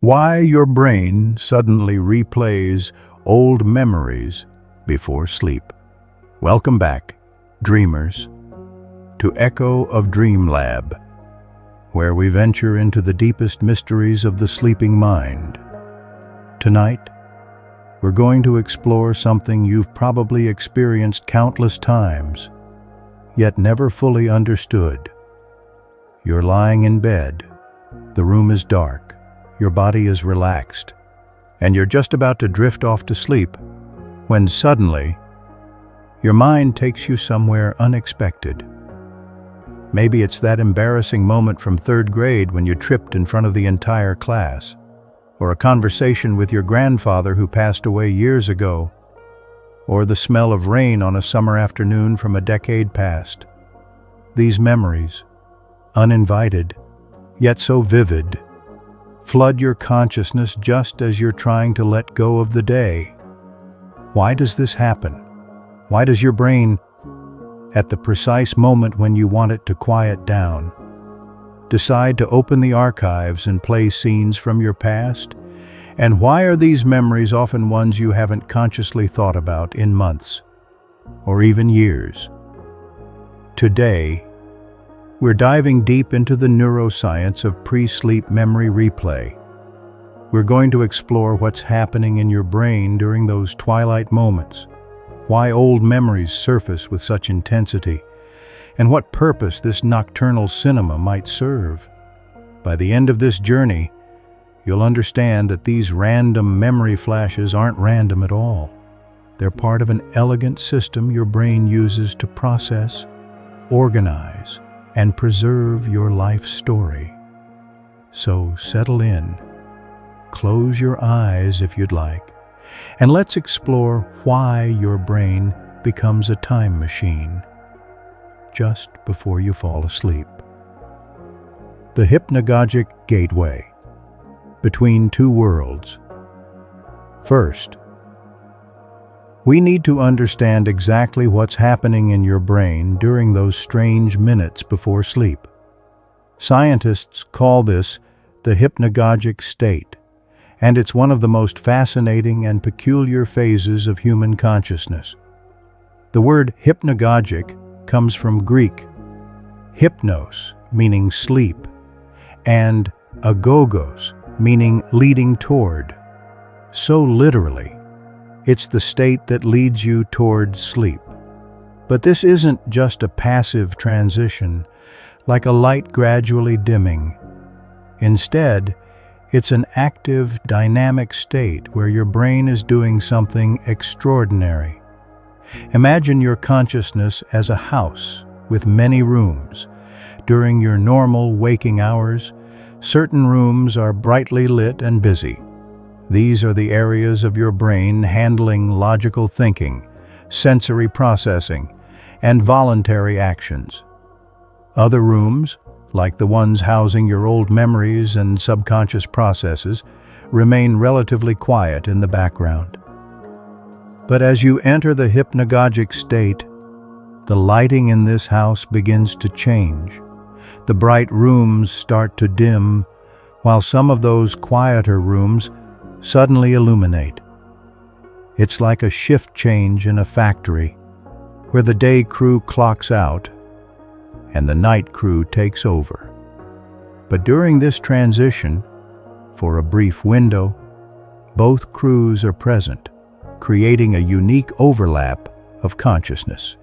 Why your brain suddenly replays old memories before sleep. Welcome back, dreamers, to Echo of Dream Lab, where we venture into the deepest mysteries of the sleeping mind. Tonight, we're going to explore something you've probably experienced countless times, yet never fully understood. You're lying in bed, the room is dark, your body is relaxed, and you're just about to drift off to sleep when suddenly your mind takes you somewhere unexpected. Maybe it's that embarrassing moment from third grade when you tripped in front of the entire class, or a conversation with your grandfather who passed away years ago, or the smell of rain on a summer afternoon from a decade past. These memories, uninvited, yet so vivid, flood your consciousness just as you're trying to let go of the day. Why does this happen? Why does your brain, at the precise moment when you want it to quiet down, decide to open the archives and play scenes from your past? And why are these memories often ones you haven't consciously thought about in months, or even years? Today, we're diving deep into the neuroscience of pre-sleep memory replay. We're going to explore what's happening in your brain during those twilight moments, why old memories surface with such intensity, and what purpose this nocturnal cinema might serve. By the end of this journey, you'll understand that these random memory flashes aren't random at all. They're part of an elegant system your brain uses to process, organize, and preserve your life story. So settle in, close your eyes if you'd like, and let's explore why your brain becomes a time machine just before you fall asleep. The hypnagogic gateway between two worlds. First, we need to understand exactly what's happening in your brain during those strange minutes before sleep. Scientists call this the hypnagogic state, and it's one of the most fascinating and peculiar phases of human consciousness. The word hypnagogic comes from Greek, hypnos, meaning sleep, and agogos, meaning leading toward. So literally, it's the state that leads you toward sleep. But this isn't just a passive transition, like a light gradually dimming. Instead, it's an active, dynamic state where your brain is doing something extraordinary. Imagine your consciousness as a house with many rooms. During your normal waking hours, certain rooms are brightly lit and busy. These are the areas of your brain handling logical thinking, sensory processing, and voluntary actions. Other rooms, like the ones housing your old memories and subconscious processes, remain relatively quiet in the background. But as you enter the hypnagogic state, the lighting in this house begins to change. The bright rooms start to dim, while some of those quieter rooms suddenly illuminate. It's like a shift change in a factory, where the day crew clocks out and the night crew takes over. But during this transition, for a brief window, both crews are present, creating a unique overlap of consciousness.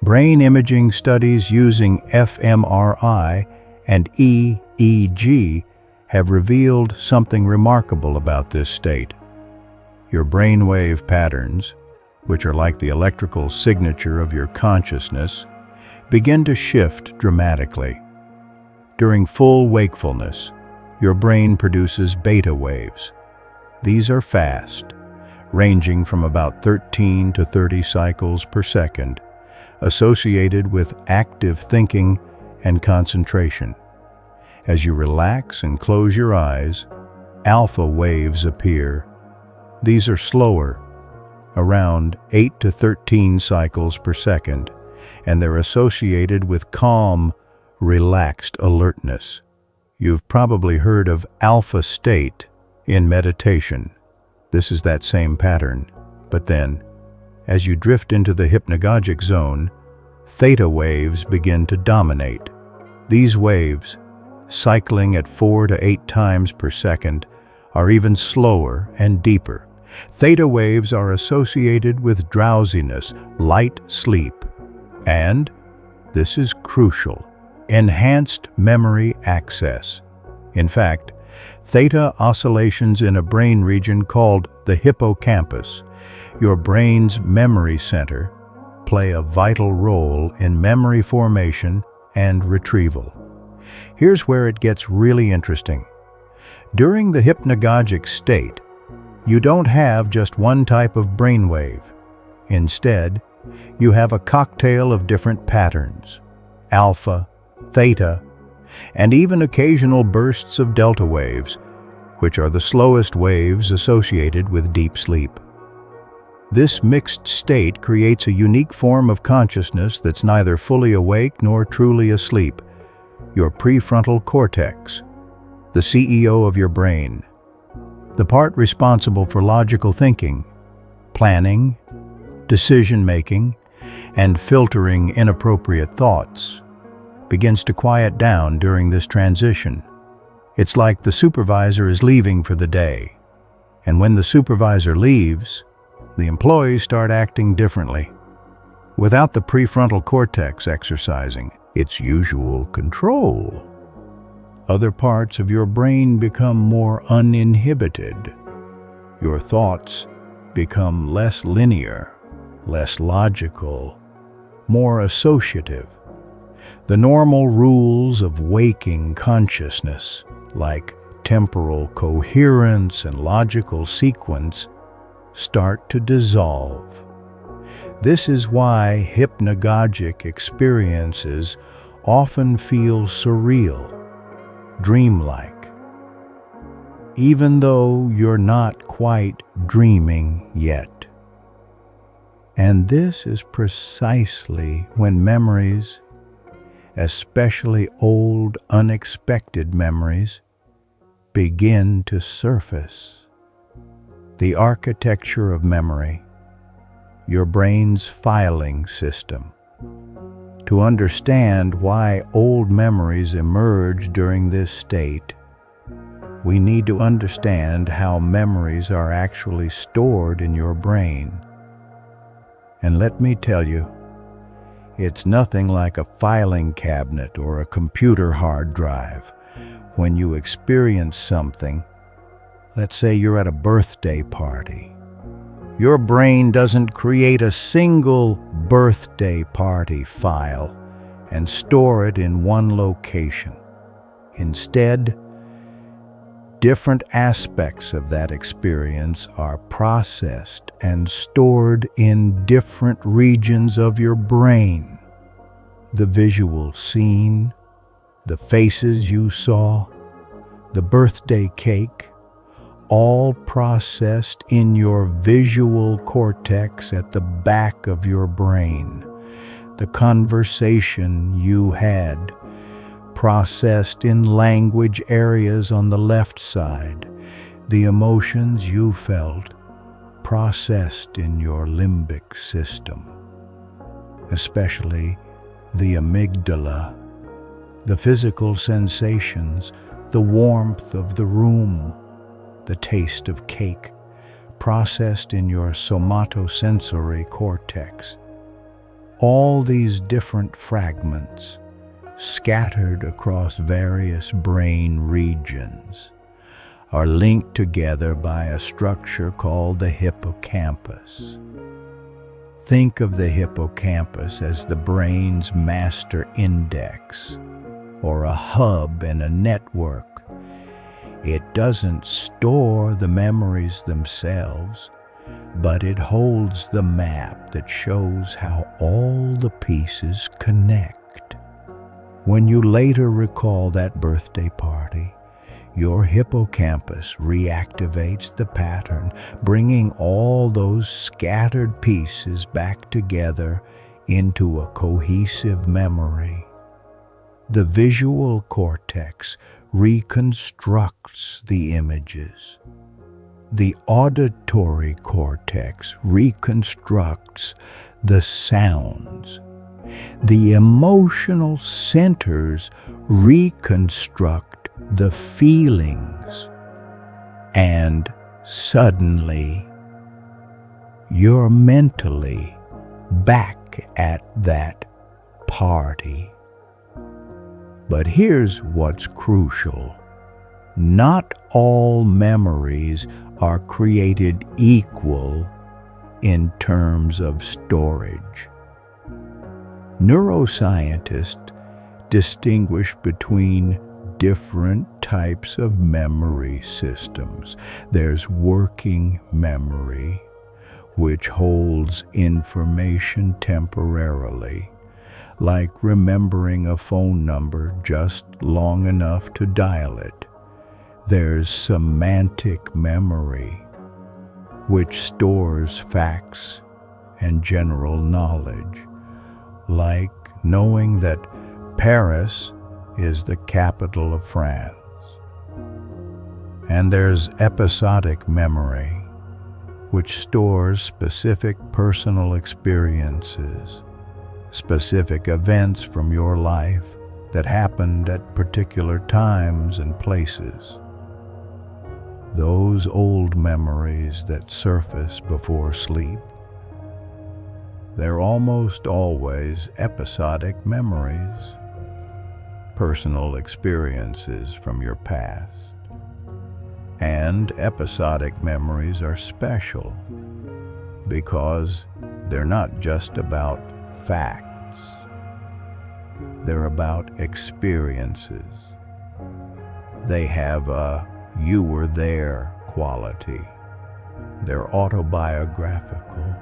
Brain imaging studies using fMRI and EEG have revealed something remarkable about this state. Your brainwave patterns, which are like the electrical signature of your consciousness, begin to shift dramatically. During full wakefulness, your brain produces beta waves. These are fast, ranging from about 13 to 30 cycles per second, associated with active thinking and concentration. As you relax and close your eyes, alpha waves appear. These are slower, around 8 to 13 cycles per second, and they're associated with calm, relaxed alertness. You've probably heard of alpha state in meditation. This is that same pattern. But then, as you drift into the hypnagogic zone, theta waves begin to dominate. These waves, cycling at 4 to 8 times per second, are even slower and deeper. Theta waves are associated with drowsiness, light sleep, and, this is crucial, enhanced memory access. In fact, theta oscillations in a brain region called the hippocampus, your brain's memory center, play a vital role in memory formation and retrieval. Here's where it gets really interesting. During the hypnagogic state, you don't have just one type of brainwave. Instead, you have a cocktail of different patterns: alpha, theta, and even occasional bursts of delta waves, which are the slowest waves associated with deep sleep. This mixed state creates a unique form of consciousness that's neither fully awake nor truly asleep. Your prefrontal cortex, the CEO of your brain, the part responsible for logical thinking, planning, decision-making, and filtering inappropriate thoughts, begins to quiet down during this transition. It's like the supervisor is leaving for the day, and when the supervisor leaves, the employees start acting differently. Without the prefrontal cortex exercising its usual control, other parts of your brain become more uninhibited. Your thoughts become less linear, less logical, more associative. The normal rules of waking consciousness, like temporal coherence and logical sequence, start to dissolve. This is why hypnagogic experiences often feel surreal, dreamlike, even though you're not quite dreaming yet. And this is precisely when memories, especially old, unexpected memories, begin to surface. The architecture of memory, your brain's filing system. To understand why old memories emerge during this state, we need to understand how memories are actually stored in your brain. And let me tell you, it's nothing like a filing cabinet or a computer hard drive. When you experience something, let's say you're at a birthday party, your brain doesn't create a single birthday party file and store it in one location. Instead, different aspects of that experience are processed and stored in different regions of your brain. The visual scene, the faces you saw, the birthday cake, all processed in your visual cortex at the back of your brain. The conversation you had, processed in language areas on the left side. The emotions you felt, processed in your limbic system, especially the amygdala. The physical sensations, the warmth of the room, the taste of cake, processed in your somatosensory cortex. All these different fragments, scattered across various brain regions, are linked together by a structure called the hippocampus. Think of the hippocampus as the brain's master index, or a hub in a network. It doesn't store the memories themselves, but it holds the map that shows how all the pieces connect. When you later recall that birthday party, your hippocampus reactivates the pattern, bringing all those scattered pieces back together into a cohesive memory. The visual cortex reconstructs the images. The auditory cortex reconstructs the sounds. The emotional centers reconstruct the feelings. And suddenly, you're mentally back at that party. But here's what's crucial. Not all memories are created equal in terms of storage. Neuroscientists distinguish between different types of memory systems. There's working memory, which holds information temporarily, like remembering a phone number just long enough to dial it. There's semantic memory, which stores facts and general knowledge, like knowing that Paris is the capital of France. And there's episodic memory, which stores specific personal experiences, specific events from your life that happened at particular times and places. Those old memories that surface before sleep, they're almost always episodic memories, personal experiences from your past. And episodic memories are special because they're not just about facts. They're about experiences. They have a "you were there" quality. They're autobiographical,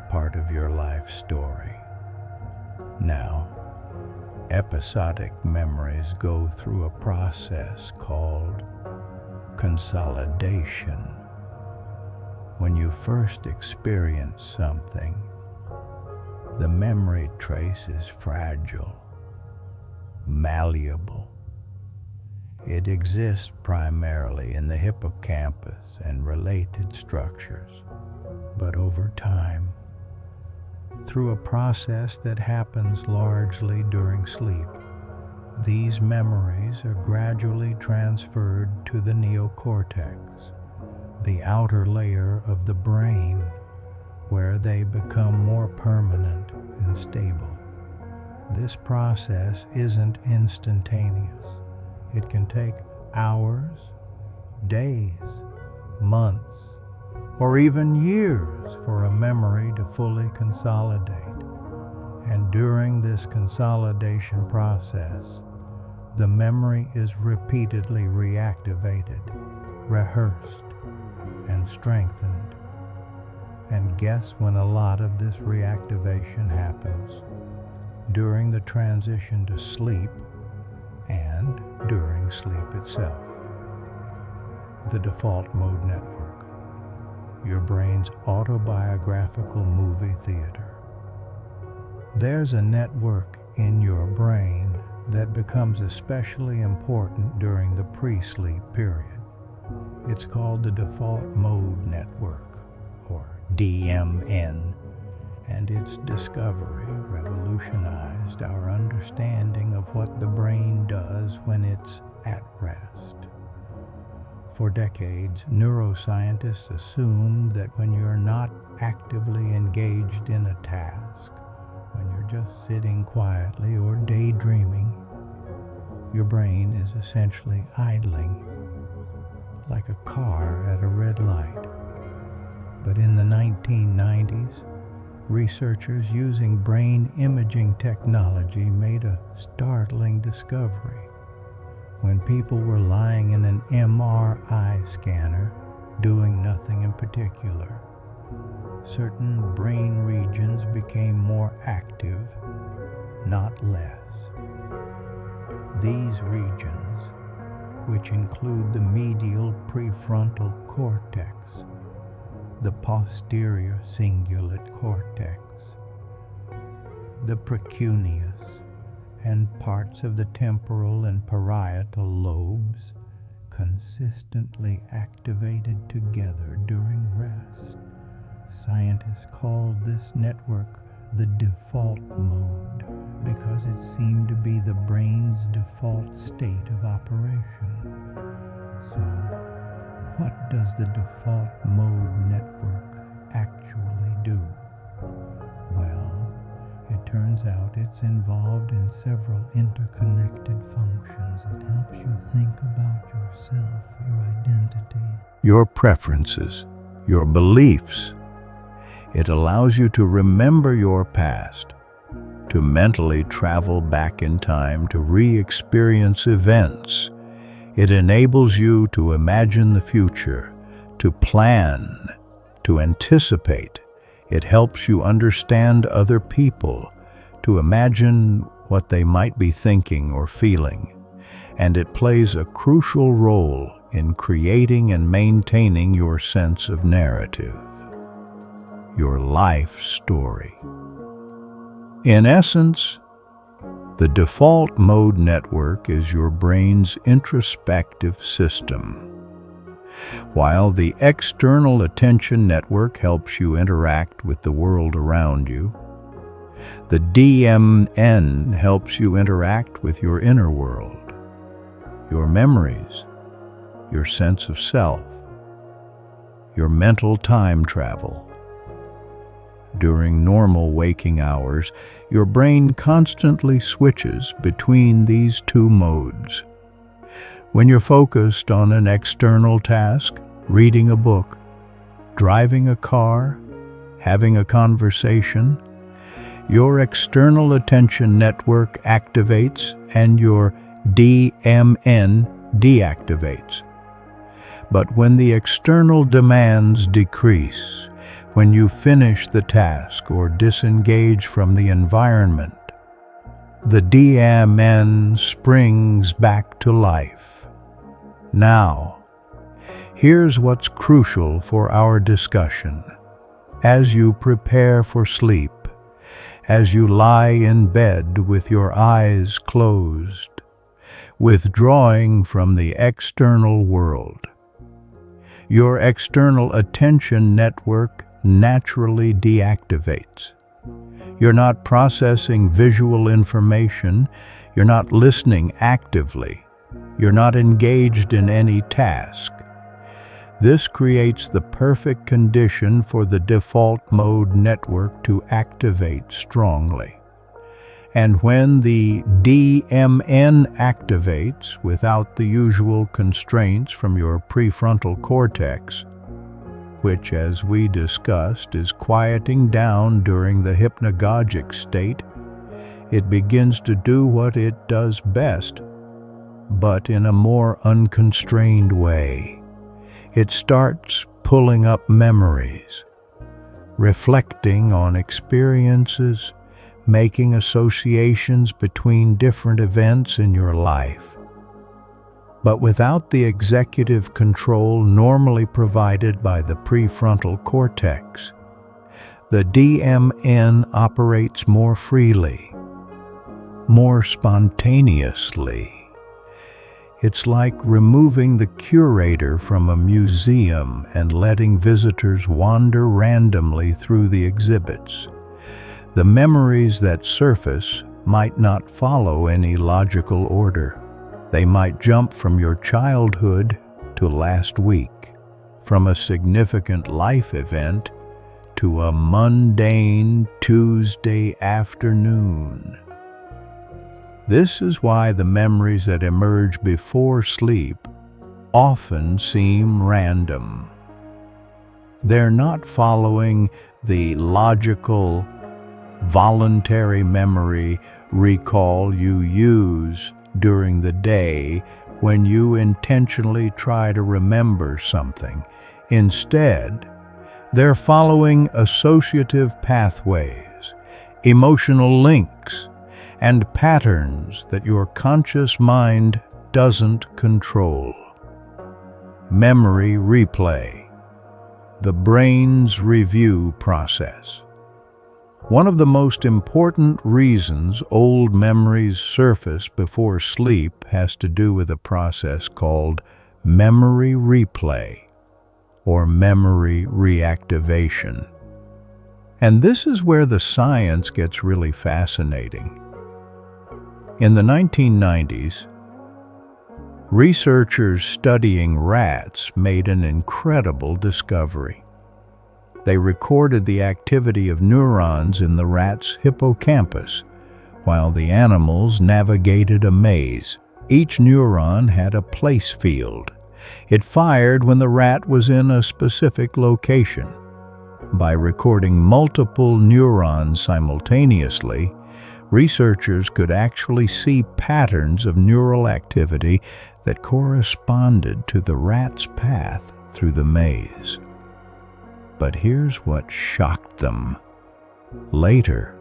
part of your life story. Now, episodic memories go through a process called consolidation. When you first experience something, the memory trace is fragile, malleable. It exists primarily in the hippocampus and related structures, but over time, through a process that happens largely during sleep, these memories are gradually transferred to the neocortex, the outer layer of the brain, where they become more permanent and stable. This process isn't instantaneous. It can take hours, days, months, or even years for a memory to fully consolidate. And during this consolidation process, the memory is repeatedly reactivated, rehearsed, and strengthened. And guess when a lot of this reactivation happens? During the transition to sleep and during sleep itself. The default mode network, your brain's autobiographical movie theater. There's a network in your brain that becomes especially important during the pre-sleep period. It's called the default mode network, or DMN, and its discovery revolutionized our understanding of what the brain does when it's at rest. For decades, neuroscientists assumed that when you're not actively engaged in a task, when you're just sitting quietly or daydreaming, your brain is essentially idling, like a car at a red light. But in the 1990s, researchers using brain imaging technology made a startling discovery. When people were lying in an MRI scanner, doing nothing in particular, certain brain regions became more active, not less. These regions, which include the medial prefrontal cortex, the posterior cingulate cortex, the precuneus, and parts of the temporal and parietal lobes consistently activated together during rest. Scientists called this network the default mode because it seemed to be the brain's default state of operation. So, what does the default mode network actually do? Well, it turns out it's involved in several interconnected functions. It helps you think about yourself, your identity, your preferences, your beliefs. It allows you to remember your past, to mentally travel back in time to re-experience events. It enables you to imagine the future, to plan, to anticipate. It helps you understand other people, to imagine what they might be thinking or feeling. And it plays a crucial role in creating and maintaining your sense of narrative, your life story. In essence, the default mode network is your brain's introspective system, while the external attention network helps you interact with the world around you. The DMN helps you interact with your inner world, your memories, your sense of self, your mental time travel. During normal waking hours, your brain constantly switches between these two modes. When you're focused on an external task, reading a book, driving a car, having a conversation, your external attention network activates and your DMN deactivates. But when the external demands decrease, when you finish the task or disengage from the environment, the DMN springs back to life. Now, here's what's crucial for our discussion. As you prepare for sleep, as you lie in bed with your eyes closed, withdrawing from the external world, your external attention network naturally deactivates. You're not processing visual information, you're not listening actively, you're not engaged in any task. This creates the perfect condition for the default mode network to activate strongly. And when the DMN activates without the usual constraints from your prefrontal cortex, which, as we discussed, is quieting down during the hypnagogic state, it begins to do what it does best, but in a more unconstrained way. It starts pulling up memories, reflecting on experiences, making associations between different events in your life. But without the executive control normally provided by the prefrontal cortex, the DMN operates more freely, more spontaneously. It's like removing the curator from a museum and letting visitors wander randomly through the exhibits. The memories that surface might not follow any logical order. They might jump from your childhood to last week, from a significant life event to a mundane Tuesday afternoon. This is why the memories that emerge before sleep often seem random. They're not following the logical, voluntary memory recall you use during the day when you intentionally try to remember something. Instead, they're following associative pathways, emotional links, and patterns that your conscious mind doesn't control. Memory replay, the brain's review process. One of the most important reasons old memories surface before sleep has to do with a process called memory replay or memory reactivation. And this is where the science gets really fascinating. In the 1990s, researchers studying rats made an incredible discovery. They recorded the activity of neurons in the rat's hippocampus while the animals navigated a maze. Each neuron had a place field. It fired when the rat was in a specific location. By recording multiple neurons simultaneously, researchers could actually see patterns of neural activity that corresponded to the rat's path through the maze. But here's what shocked them. Later,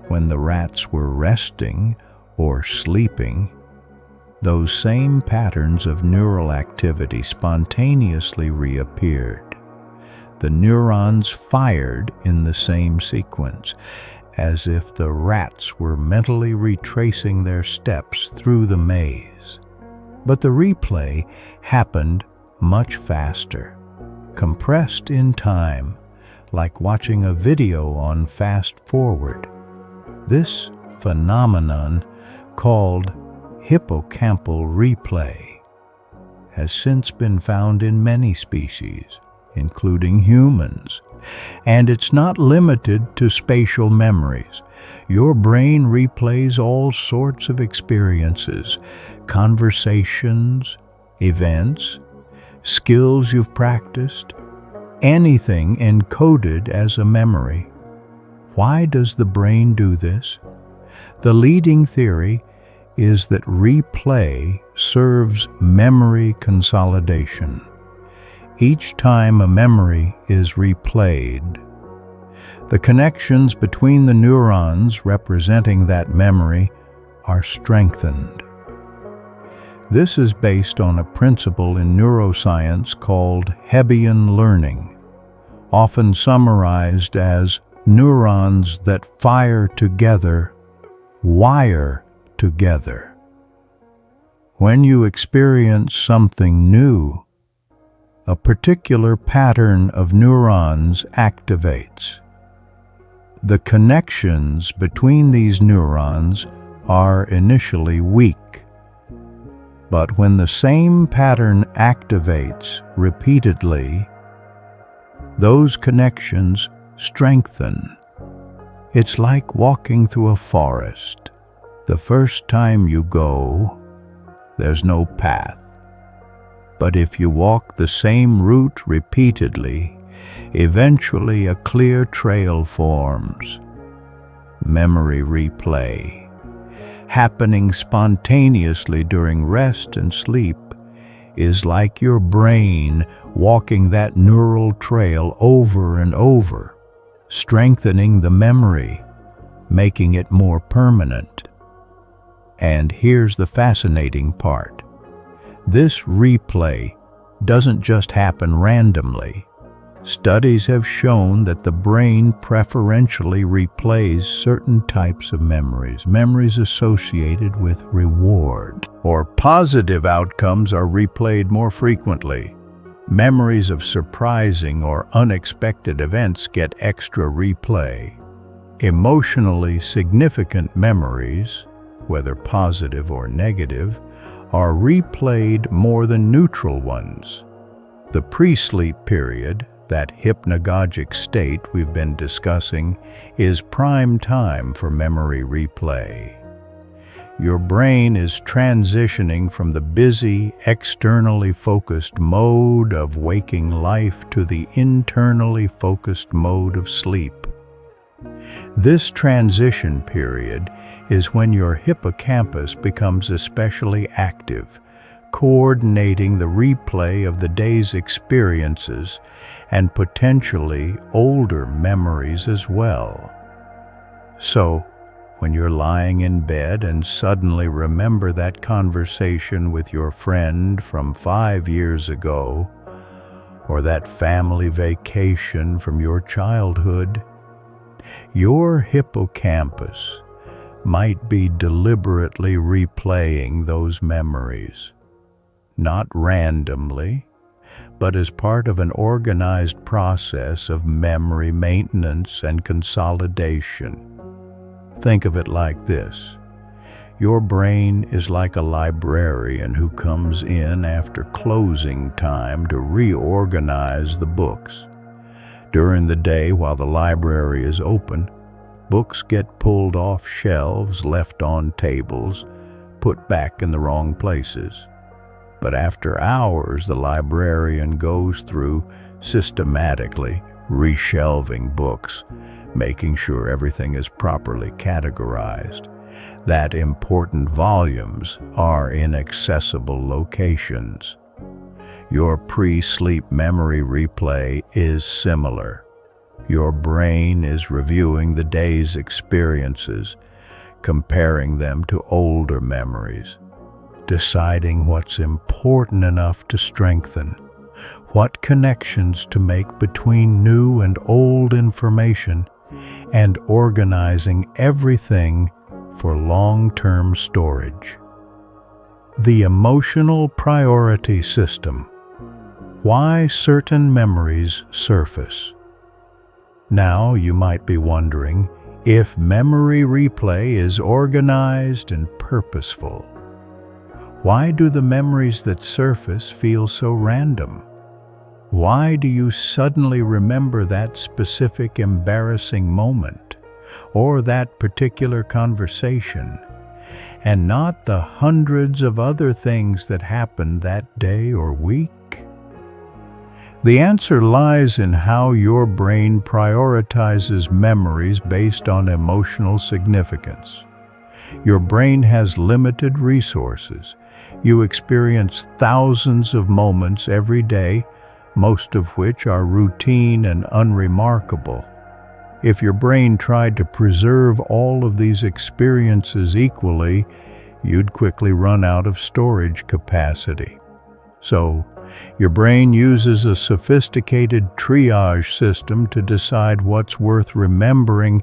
when the rats were resting or sleeping, those same patterns of neural activity spontaneously reappeared. The neurons fired in the same sequence, as if the rats were mentally retracing their steps through the maze. But the replay happened much faster, compressed in time, like watching a video on fast forward. This phenomenon, called hippocampal replay, has since been found in many species, including humans. And it's not limited to spatial memories. Your brain replays all sorts of experiences, conversations, events, skills you've practiced, anything encoded as a memory. Why does the brain do this? The leading theory is that replay serves memory consolidation. Each time a memory is replayed, the connections between the neurons representing that memory are strengthened. This is based on a principle in neuroscience called Hebbian learning, often summarized as neurons that fire together, wire together. When you experience something new, a particular pattern of neurons activates. The connections between these neurons are initially weak. But when the same pattern activates repeatedly, those connections strengthen. It's like walking through a forest. The first time you go, there's no path. But if you walk the same route repeatedly, eventually a clear trail forms. Memory replay, happening spontaneously during rest and sleep, is like your brain walking that neural trail over and over, strengthening the memory, making it more permanent. And here's the fascinating part. This replay doesn't just happen randomly. Studies have shown that the brain preferentially replays certain types of memories associated with reward, or positive outcomes are replayed more frequently. Memories of surprising or unexpected events get extra replay. Emotionally significant memories, whether positive or negative, are replayed more than neutral ones. The pre-sleep period, that hypnagogic state we've been discussing, is prime time for memory replay. Your brain is transitioning from the busy, externally focused mode of waking life to the internally focused mode of sleep. This transition period is when your hippocampus becomes especially active, coordinating the replay of the day's experiences and potentially older memories as well. So, when you're lying in bed and suddenly remember that conversation with your friend from 5 years ago, or that family vacation from your childhood, Your hippocampus might be deliberately replaying those memories, not randomly, but as part of an organized process of memory maintenance and consolidation. Think of it like this. Your brain is like a librarian who comes in after closing time to reorganize the books. During the day, while the library is open, books get pulled off shelves, left on tables, put back in the wrong places. But after hours, the librarian goes through systematically reshelving books, making sure everything is properly categorized, that important volumes are in accessible locations. Your pre-sleep memory replay is similar. Your brain is reviewing the day's experiences, comparing them to older memories, deciding what's important enough to strengthen, what connections to make between new and old information, and organizing everything for long-term storage. The emotional priority system. Why certain memories surface. Now you might be wondering if memory replay is organized and purposeful. Why do the memories that surface feel so random? Why do you suddenly remember that specific embarrassing moment or that particular conversation, and not the hundreds of other things that happened that day or week? The answer lies in how your brain prioritizes memories based on emotional significance. Your brain has limited resources. You experience thousands of moments every day, most of which are routine and unremarkable. If your brain tried to preserve all of these experiences equally, you'd quickly run out of storage capacity. So, your brain uses a sophisticated triage system to decide what's worth remembering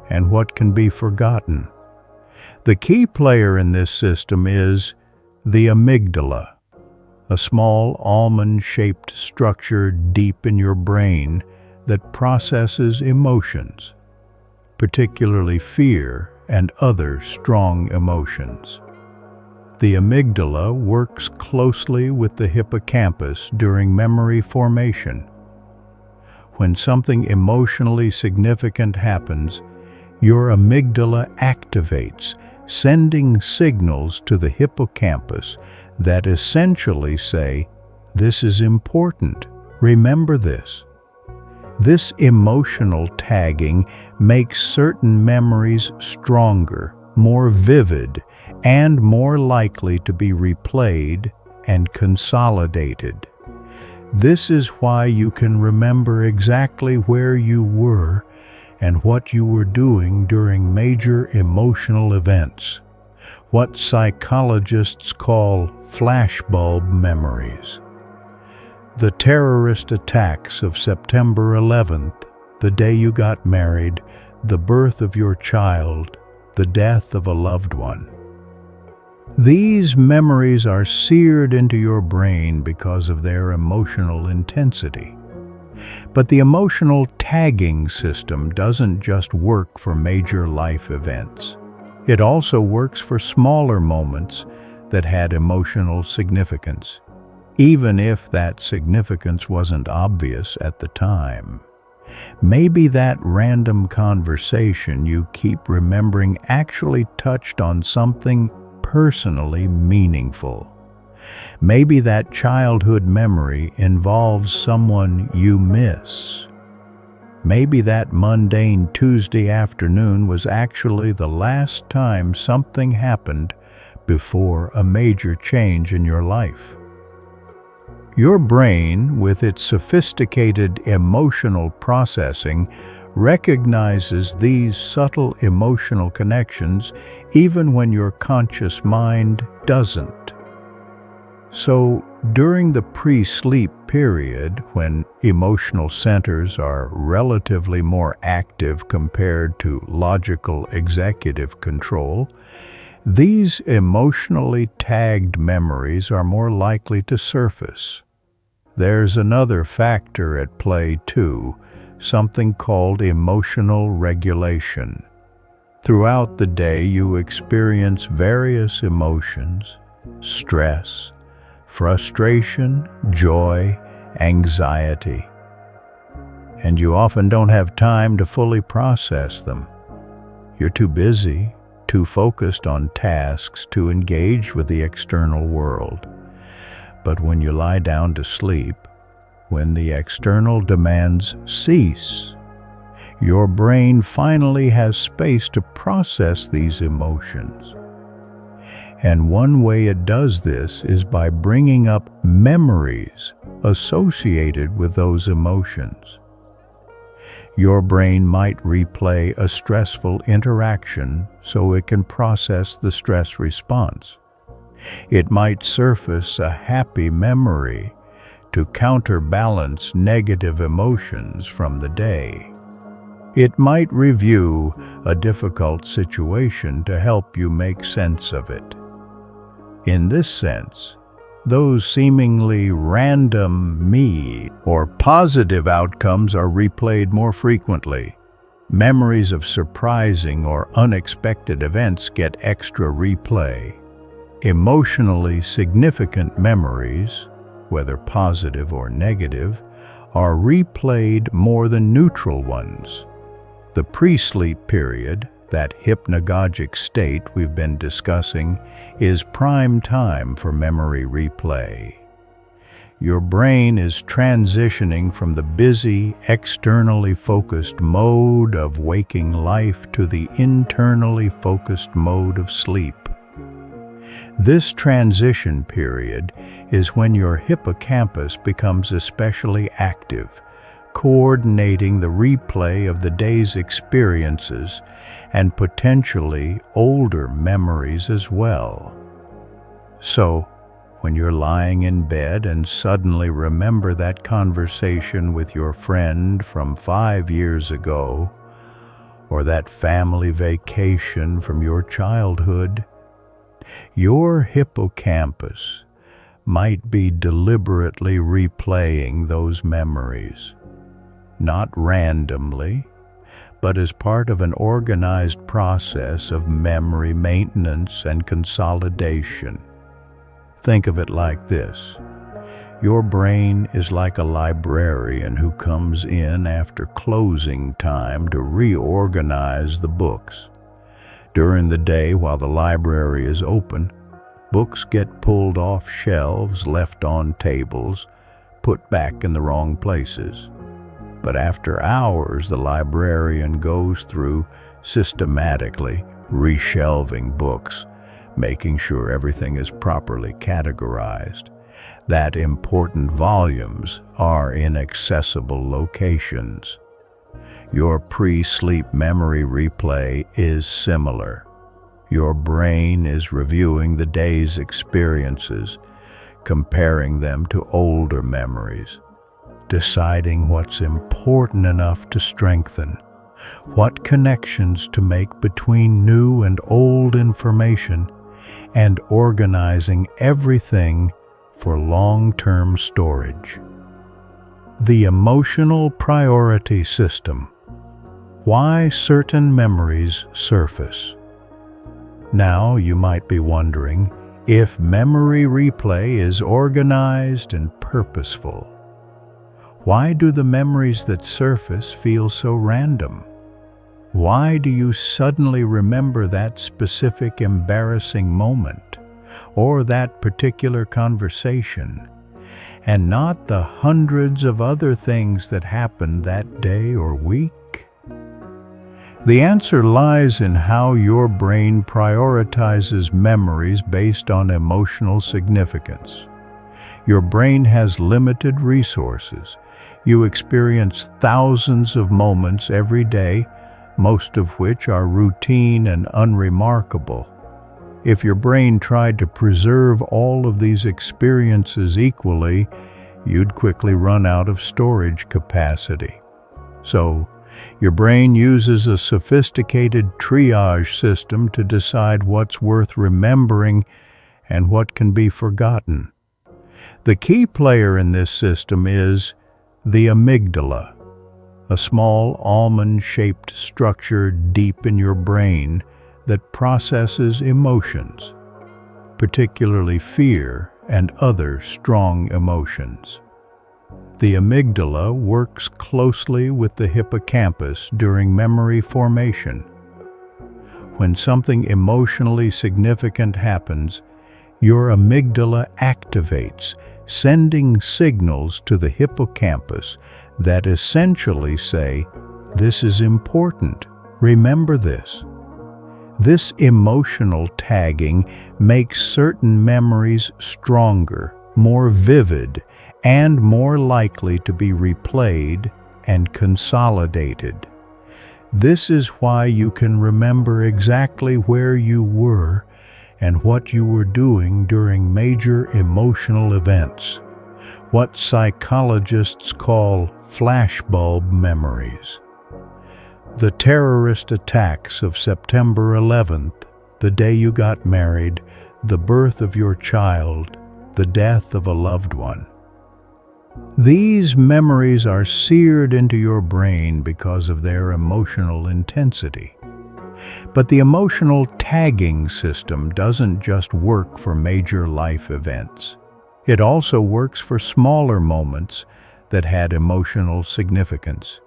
and what can be forgotten. The key player in this system is the amygdala, a small almond-shaped structure deep in your brain that processes emotions, particularly fear and other strong emotions. The amygdala works closely with the hippocampus during memory formation. When something emotionally significant happens, your amygdala activates, sending signals to the hippocampus that essentially say, "This is important. Remember this." This emotional tagging makes certain memories stronger, more vivid, and more likely to be replayed and consolidated. This is why you can remember exactly where you were and what you were doing during major emotional events, what psychologists call flashbulb memories. The terrorist attacks of September 11th, the day you got married, the birth of your child, the death of a loved one. These memories are seared into your brain because of their emotional intensity. But the emotional tagging system doesn't just work for major life events. It also works for smaller moments that had emotional significance, even if that significance wasn't obvious at the time. Maybe that random conversation you keep remembering actually touched on something personally meaningful. Maybe that childhood memory involves someone you miss. Maybe that mundane Tuesday afternoon was actually the last time something happened before a major change in your life. Your brain, with its sophisticated emotional processing, recognizes these subtle emotional connections even when your conscious mind doesn't. So, during the pre-sleep period, when emotional centers are relatively more active compared to logical executive control, these emotionally tagged memories are more likely to surface. There's another factor at play too, something called emotional regulation. Throughout the day, you experience various emotions: stress, frustration, joy, anxiety. And you often don't have time to fully process them. You're too busy, too focused on tasks to engage with the external world. But when you lie down to sleep, when the external demands cease, your brain finally has space to process these emotions. And one way it does this is by bringing up memories associated with those emotions. Your brain might replay a stressful interaction so it can process the stress response. It might surface a happy memory to counterbalance negative emotions from the day. It might review a difficult situation to help you make sense of it. In this sense, those seemingly random or positive outcomes are replayed more frequently. Memories of surprising or unexpected events get extra replay. Emotionally significant memories, whether positive or negative, are replayed more than neutral ones. The pre-sleep period, that hypnagogic state we've been discussing, is prime time for memory replay. Your brain is transitioning from the busy, externally focused mode of waking life to the internally focused mode of sleep. This transition period is when your hippocampus becomes especially active, coordinating the replay of the day's experiences and potentially older memories as well. So, when you're lying in bed and suddenly remember that conversation with your friend from 5 years ago, or that family vacation from your childhood, your hippocampus might be deliberately replaying those memories. Not randomly, but as part of an organized process of memory maintenance and consolidation. Think of it like this. Your brain is like a librarian who comes in after closing time to reorganize the books. During the day, while the library is open, books get pulled off shelves, left on tables, put back in the wrong places. But after hours, the librarian goes through systematically reshelving books, making sure everything is properly categorized, that important volumes are in accessible locations. Your pre-sleep memory replay is similar. Your brain is reviewing the day's experiences, comparing them to older memories, deciding what's important enough to strengthen, what connections to make between new and old information, and organizing everything for long-term storage. The emotional priority system. Why certain memories surface. Now you might be wondering if memory replay is organized and purposeful. Why do the memories that surface feel so random? Why do you suddenly remember that specific embarrassing moment or that particular conversation, and not the hundreds of other things that happened that day or week? The answer lies in how your brain prioritizes memories based on emotional significance. Your brain has limited resources. You experience thousands of moments every day, most of which are routine and unremarkable. If your brain tried to preserve all of these experiences equally, you'd quickly run out of storage capacity. So, your brain uses a sophisticated triage system to decide what's worth remembering and what can be forgotten. The key player in this system is the amygdala, a small almond-shaped structure deep in your brain that processes emotions, particularly fear and other strong emotions. The amygdala works closely with the hippocampus during memory formation. When something emotionally significant happens, your amygdala activates, sending signals to the hippocampus that essentially say, "This is important. Remember this." This emotional tagging makes certain memories stronger, more vivid, and more likely to be replayed and consolidated. This is why you can remember exactly where you were and what you were doing during major emotional events, what psychologists call flashbulb memories. The terrorist attacks of September 11th, the day you got married, the birth of your child, the death of a loved one. These memories are seared into your brain because of their emotional intensity. But the emotional tagging system doesn't just work for major life events. It also works for smaller moments that had emotional significance,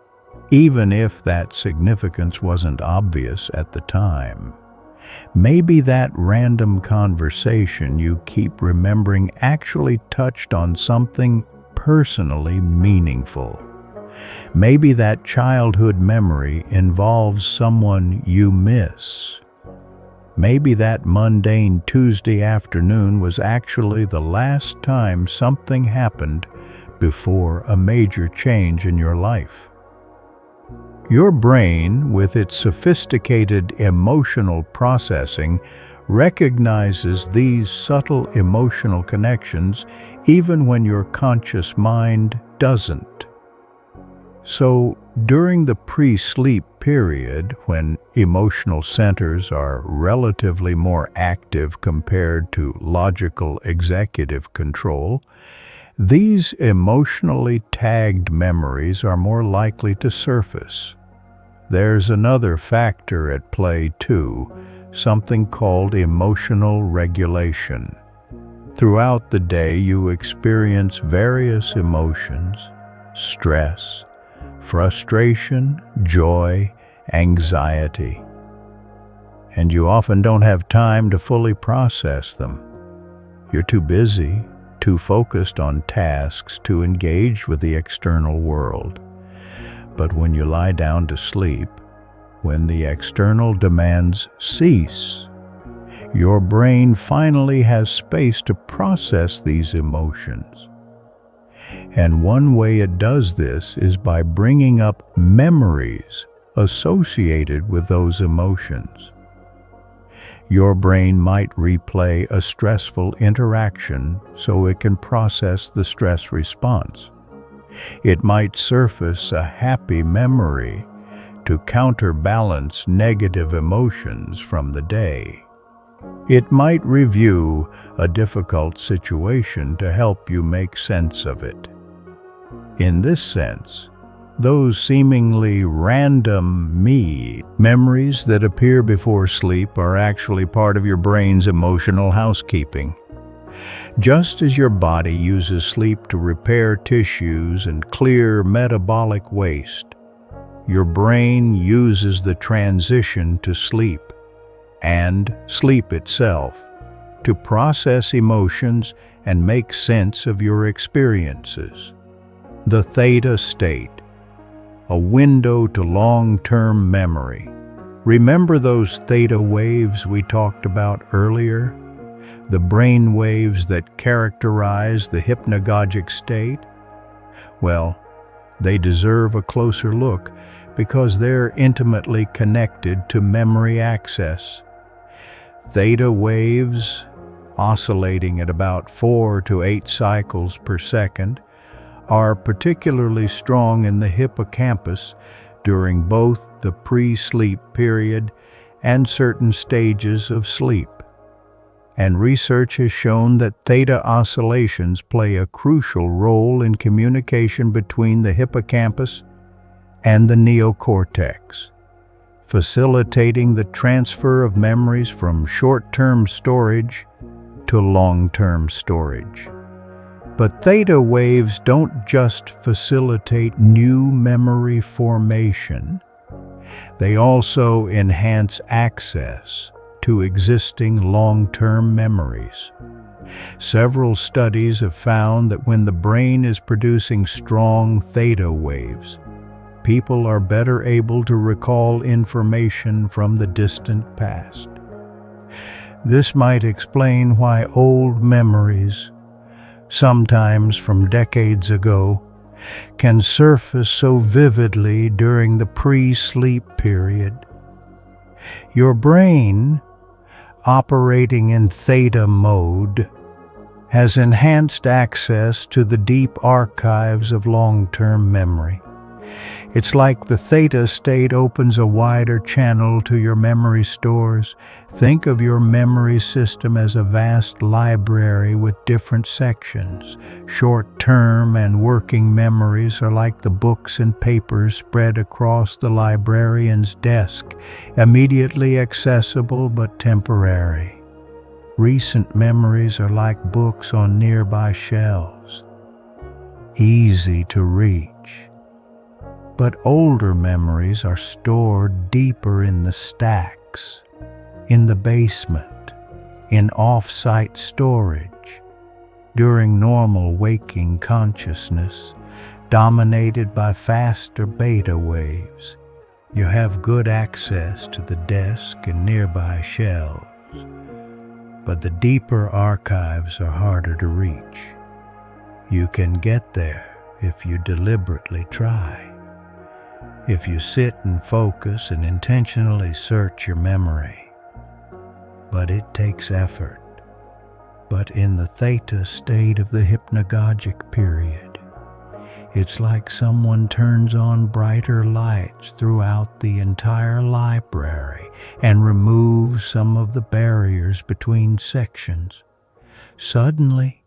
even if that significance wasn't obvious at the time. Maybe that random conversation you keep remembering actually touched on something personally meaningful. Maybe that childhood memory involves someone you miss. Maybe that mundane Tuesday afternoon was actually the last time something happened before a major change in your life. Your brain, with its sophisticated emotional processing, recognizes these subtle emotional connections even when your conscious mind doesn't. So, during the pre-sleep period, when emotional centers are relatively more active compared to logical executive control, these emotionally tagged memories are more likely to surface. There's another factor at play too, something called emotional regulation. Throughout the day, you experience various emotions: stress, frustration, joy, anxiety. And you often don't have time to fully process them. You're too busy, too focused on tasks to engage with the external world. But when you lie down to sleep, when the external demands cease, your brain finally has space to process these emotions. And one way it does this is by bringing up memories associated with those emotions. Your brain might replay a stressful interaction so it can process the stress response. It might surface a happy memory to counterbalance negative emotions from the day. It might review a difficult situation to help you make sense of it. In this sense, those seemingly random memories that appear before sleep are actually part of your brain's emotional housekeeping. Just as your body uses sleep to repair tissues and clear metabolic waste, your brain uses the transition to sleep and sleep itself to process emotions and make sense of your experiences. The theta state, a window to long-term memory. Remember those theta waves we talked about earlier? The brain waves that characterize the hypnagogic state? Well, they deserve a closer look because they're intimately connected to memory access. Theta waves, oscillating at about 4 to 8 cycles per second, are particularly strong in the hippocampus during both the pre-sleep period and certain stages of sleep. And research has shown that theta oscillations play a crucial role in communication between the hippocampus and the neocortex, facilitating the transfer of memories from short-term storage to long-term storage. But theta waves don't just facilitate new memory formation, they also enhance access to existing long-term memories. Several studies have found that when the brain is producing strong theta waves, people are better able to recall information from the distant past. This might explain why old memories, sometimes from decades ago, can surface so vividly during the pre-sleep period. Your brain, operating in theta mode, has enhanced access to the deep archives of long-term memory. It's like the theta state opens a wider channel to your memory stores. Think of your memory system as a vast library with different sections. Short-term and working memories are like the books and papers spread across the librarian's desk, immediately accessible but temporary. Recent memories are like books on nearby shelves, easy to reach. But older memories are stored deeper in the stacks, in the basement, in off-site storage, during normal waking consciousness, dominated by faster beta waves. You have good access to the desk and nearby shelves, but the deeper archives are harder to reach. You can get there if you deliberately try. If you sit and focus and intentionally search your memory. But it takes effort. But in the theta state of the hypnagogic period, it's like someone turns on brighter lights throughout the entire library and removes some of the barriers between sections. Suddenly,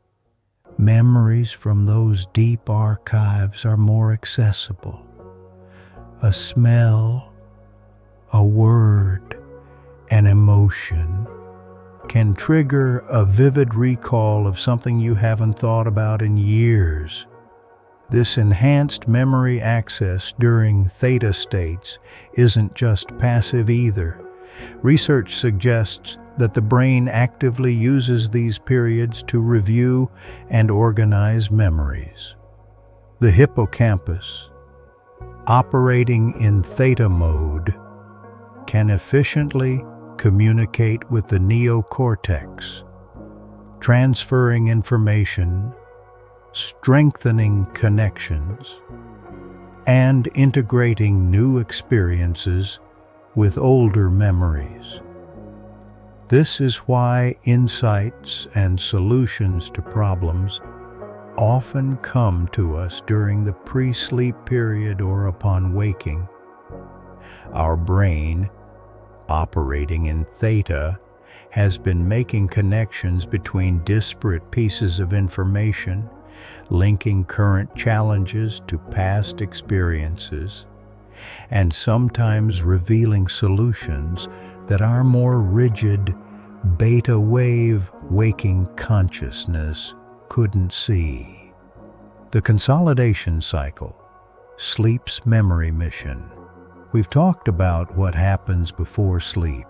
memories from those deep archives are more accessible. A smell, a word, an emotion can trigger a vivid recall of something you haven't thought about in years. This enhanced memory access during theta states isn't just passive either. Research suggests that the brain actively uses these periods to review and organize memories. The hippocampus, operating in theta mode, can efficiently communicate with the neocortex, transferring information, strengthening connections, and integrating new experiences with older memories. This is why insights and solutions to problems often come to us during the pre-sleep period or upon waking. Our brain, operating in theta, has been making connections between disparate pieces of information, linking current challenges to past experiences, and sometimes revealing solutions that our more rigid beta wave waking consciousness couldn't see. The consolidation cycle, sleep's memory mission. We've talked about what happens before sleep,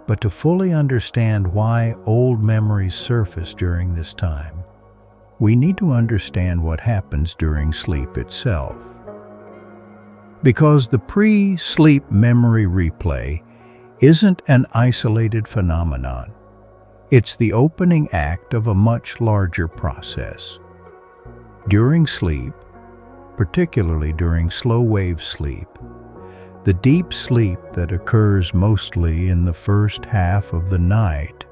but to fully understand why old memories surface during this time, we need to understand what happens during sleep itself. Because the pre-sleep memory replay isn't an isolated phenomenon. It's the opening act of a much larger process. During sleep, particularly during slow-wave sleep, the deep sleep that occurs mostly in the first half of the night.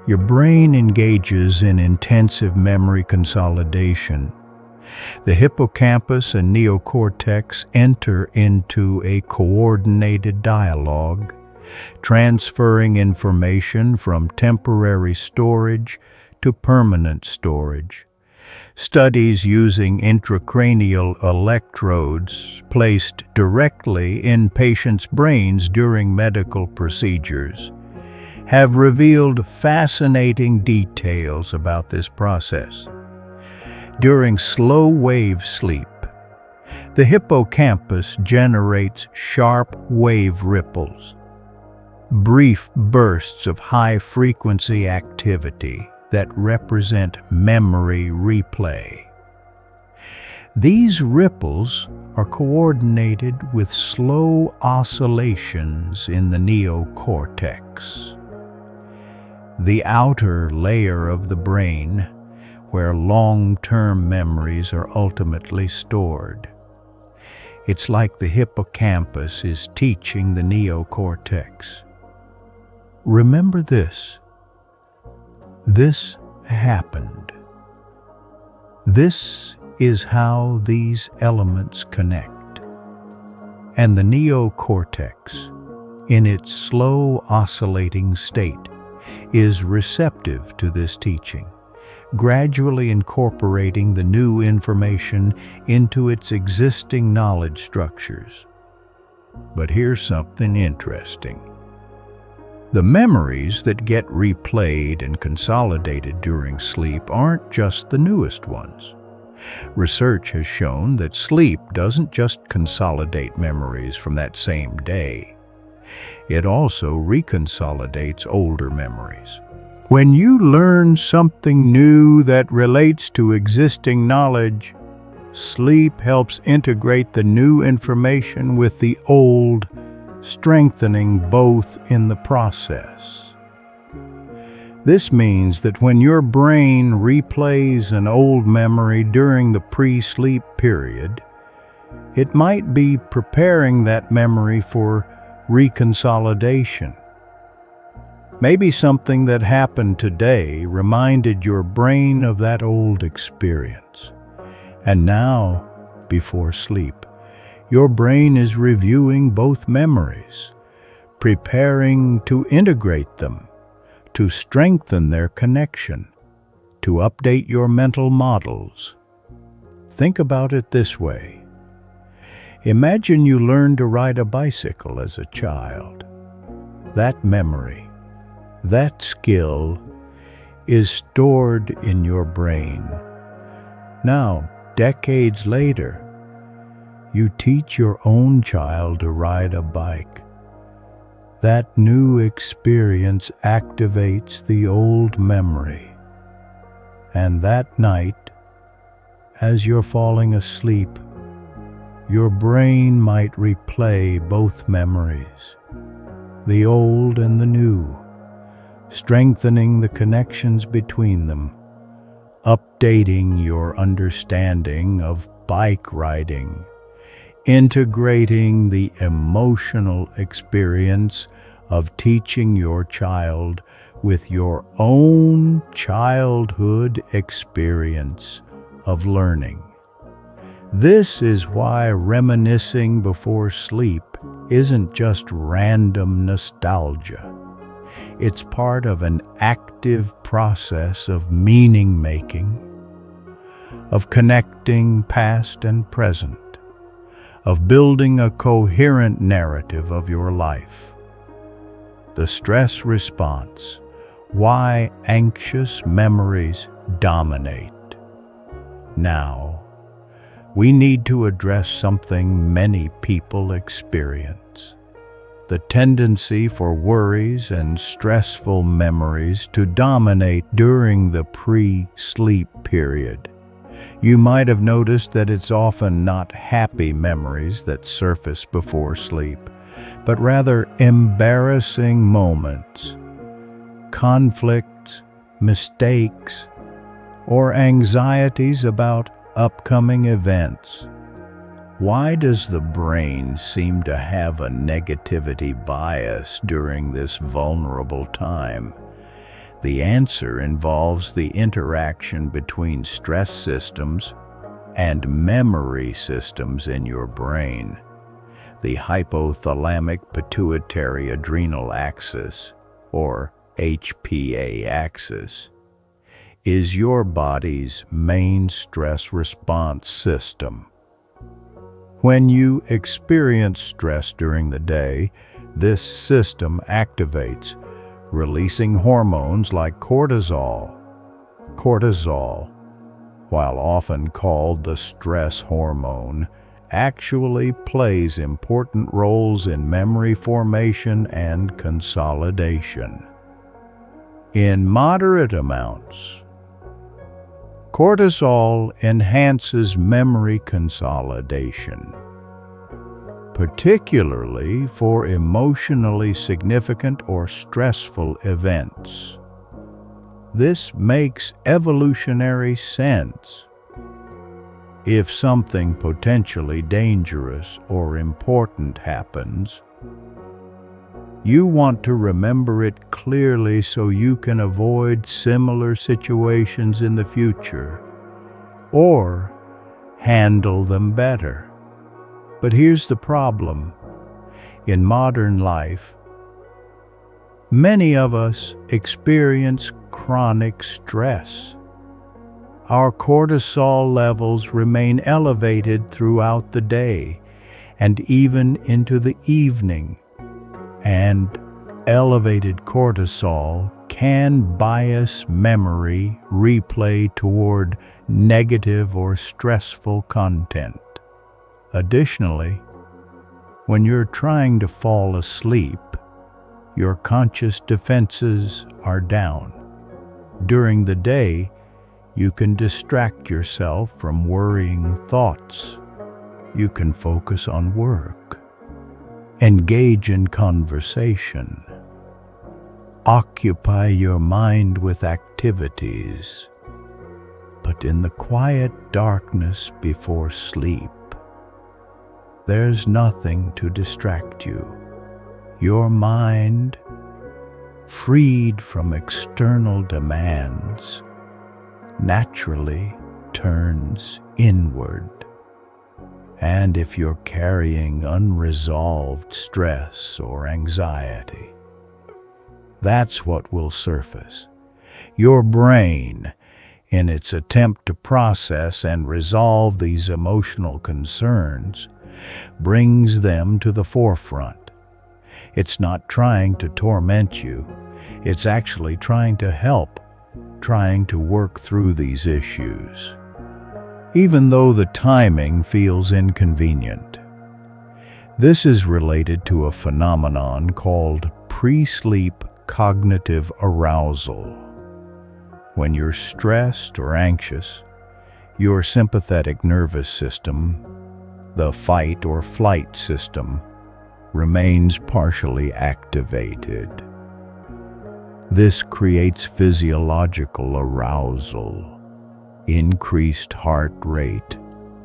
Your brain engages in intensive memory consolidation. The hippocampus and neocortex enter into a coordinated dialogue, transferring information from temporary storage to permanent storage. Studies using intracranial electrodes placed directly in patients' brains during medical procedures have revealed fascinating details about this process. During slow-wave sleep, the hippocampus generates sharp wave ripples, brief bursts of high-frequency activity that represent memory replay. These ripples are coordinated with slow oscillations in the neocortex, the outer layer of the brain where long-term memories are ultimately stored. It's like the hippocampus is teaching the neocortex. Remember this. This happened. This is how these elements connect. And the neocortex, in its slow oscillating state, is receptive to this teaching, gradually incorporating the new information into its existing knowledge structures. But here's something interesting. The memories that get replayed and consolidated during sleep aren't just the newest ones. Research has shown that sleep doesn't just consolidate memories from that same day. It also reconsolidates older memories. When you learn something new that relates to existing knowledge, sleep helps integrate the new information with the old, strengthening both in the process. This means that when your brain replays an old memory during the pre-sleep period, it might be preparing that memory for reconsolidation. Maybe something that happened today reminded your brain of that old experience. And now, before sleep, your brain is reviewing both memories, preparing to integrate them, to strengthen their connection, to update your mental models. Think about it this way. Imagine you learned to ride a bicycle as a child. That memory, that skill, is stored in your brain. Now, decades later, you teach your own child to ride a bike. That new experience activates the old memory. And that night, as you're falling asleep, your brain might replay both memories, the old and the new, strengthening the connections between them, updating your understanding of bike riding, integrating the emotional experience of teaching your child with your own childhood experience of learning. This is why reminiscing before sleep isn't just random nostalgia. It's part of an active process of meaning-making, of connecting past and present, of building a coherent narrative of your life. The stress response, why anxious memories dominate. Now, we need to address something many people experience: the tendency for worries and stressful memories to dominate during the pre-sleep period. You might have noticed that it's often not happy memories that surface before sleep, but rather embarrassing moments, conflicts, mistakes, or anxieties about upcoming events. Why does the brain seem to have a negativity bias during this vulnerable time? The answer involves the interaction between stress systems and memory systems in your brain. The hypothalamic pituitary adrenal axis, or HPA axis, is your body's main stress response system. When you experience stress during the day, this system activates, releasing hormones like cortisol. Cortisol, while often called the stress hormone, actually plays important roles in memory formation and consolidation. In moderate amounts, cortisol enhances memory consolidation, particularly for emotionally significant or stressful events. This makes evolutionary sense. If something potentially dangerous or important happens, you want to remember it clearly so you can avoid similar situations in the future or handle them better. But here's the problem. In modern life, many of us experience chronic stress. Our cortisol levels remain elevated throughout the day and even into the evening. And elevated cortisol can bias memory replay toward negative or stressful content. Additionally, when you're trying to fall asleep, your conscious defenses are down. During the day, you can distract yourself from worrying thoughts. You can focus on work, engage in conversation, occupy your mind with activities. But in the quiet darkness before sleep, there's nothing to distract you. Your mind, freed from external demands, naturally turns inward. And if you're carrying unresolved stress or anxiety, that's what will surface. Your brain, in its attempt to process and resolve these emotional concerns, brings them to the forefront. It's not trying to torment you. It's actually trying to help, trying to work through these issues, even though the timing feels inconvenient. This is related to a phenomenon called pre-sleep cognitive arousal. When you're stressed or anxious, your sympathetic nervous system, the fight or flight system, remains partially activated. This creates physiological arousal, increased heart rate,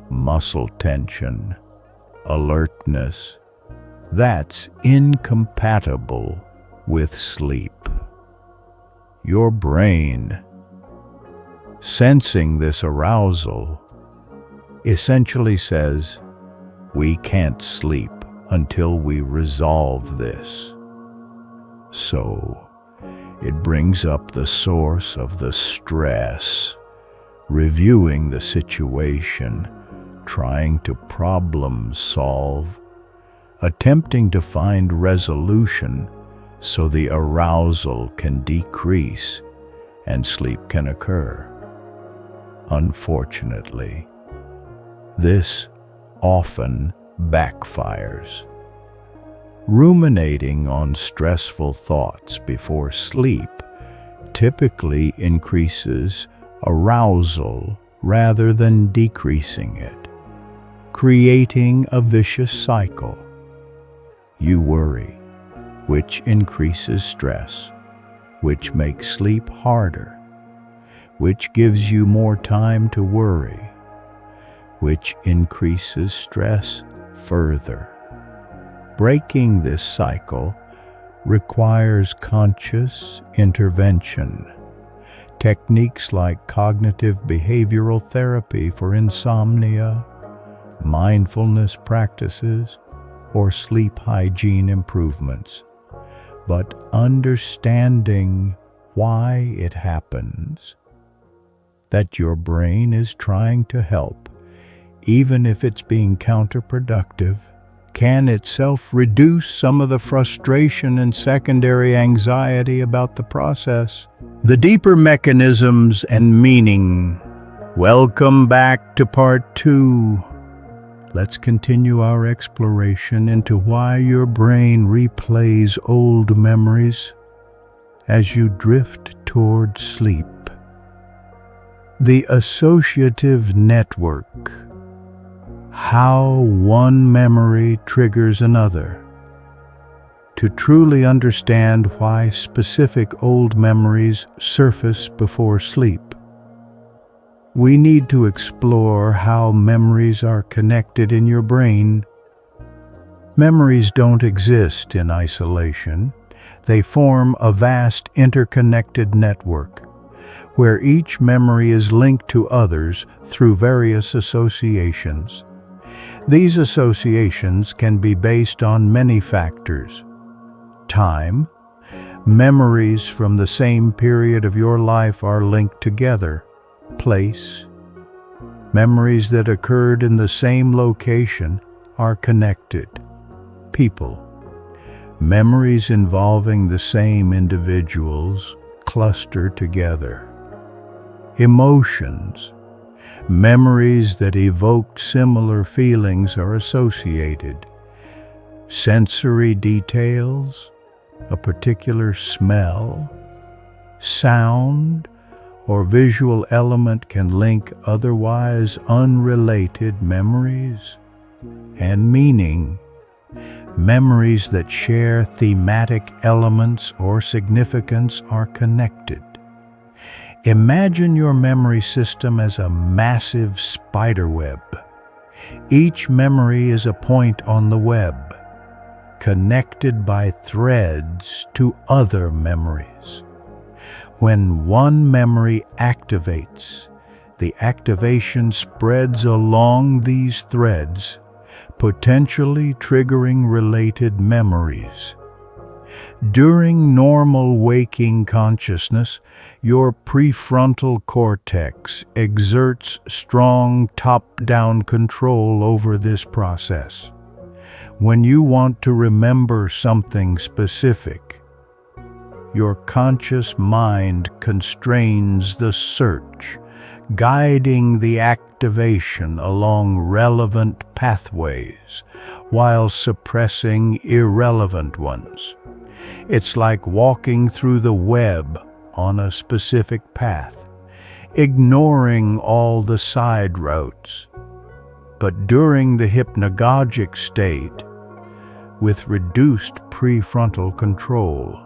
muscle tension, alertness. That's incompatible with sleep. Your brain, sensing this arousal, essentially says, "We can't sleep until we resolve this." So, it brings up the source of the stress, reviewing the situation, trying to problem solve, attempting to find resolution so the arousal can decrease and sleep can occur. Unfortunately, this often backfires. Ruminating on stressful thoughts before sleep typically increases arousal rather than decreasing it, creating a vicious cycle. You worry, which increases stress, which makes sleep harder, which gives you more time to worry, which increases stress further. Breaking this cycle requires conscious intervention. Techniques like cognitive behavioral therapy for insomnia, mindfulness practices, or sleep hygiene improvements. But understanding why it happens, that your brain is trying to help, even if it's being counterproductive, can itself reduce some of the frustration and secondary anxiety about the process. The deeper mechanisms and meaning. Welcome back to part 2. Let's continue our exploration into why your brain replays old memories as you drift toward sleep. The associative network. How one memory triggers another. To truly understand why specific old memories surface before sleep, we need to explore how memories are connected in your brain. Memories don't exist in isolation. They form a vast interconnected network, where each memory is linked to others through various associations. These associations can be based on many factors. Time. Memories from the same period of your life are linked together. Place. Memories that occurred in the same location are connected. People. Memories involving the same individuals cluster together. Emotions. Memories that evoked similar feelings are associated. Sensory details, a particular smell, sound, or visual element can link otherwise unrelated memories. And meaning. Memories that share thematic elements or significance are connected. Imagine your memory system as a massive spider web. Each memory is a point on the web, connected by threads to other memories. When one memory activates, the activation spreads along these threads, potentially triggering related memories. During normal waking consciousness, your prefrontal cortex exerts strong top-down control over this process. When you want to remember something specific, your conscious mind constrains the search, guiding the activation along relevant pathways while suppressing irrelevant ones. It's like walking through the web on a specific path, ignoring all the side routes. But during the hypnagogic state, with reduced prefrontal control,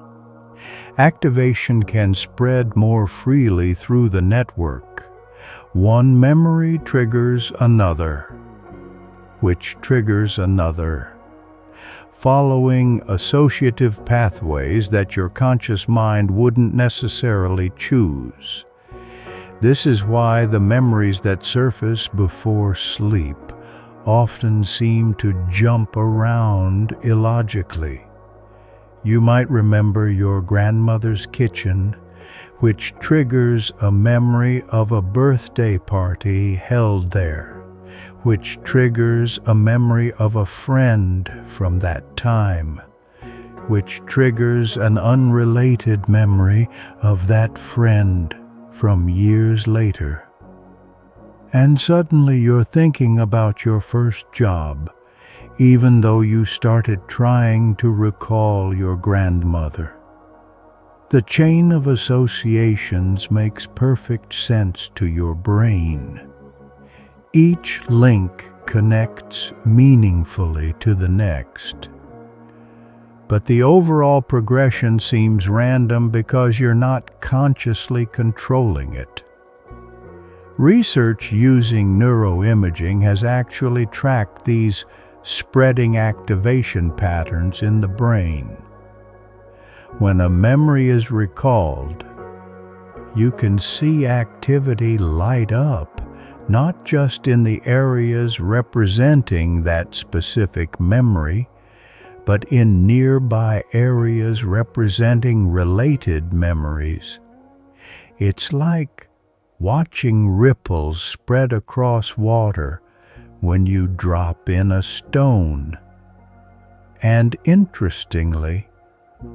activation can spread more freely through the network. One memory triggers another, which triggers another, following associative pathways that your conscious mind wouldn't necessarily choose. This is why the memories that surface before sleep often seem to jump around illogically. You might remember your grandmother's kitchen, which triggers a memory of a birthday party held there, which triggers a memory of a friend from that time, which triggers an unrelated memory of that friend from years later. And suddenly you're thinking about your first job, even though you started trying to recall your grandmother. The chain of associations makes perfect sense to your brain. Each link connects meaningfully to the next. But the overall progression seems random because you're not consciously controlling it. Research using neuroimaging has actually tracked these spreading activation patterns in the brain. When a memory is recalled, you can see activity light up, not just in the areas representing that specific memory, but in nearby areas representing related memories. It's like watching ripples spread across water when you drop in a stone. And interestingly,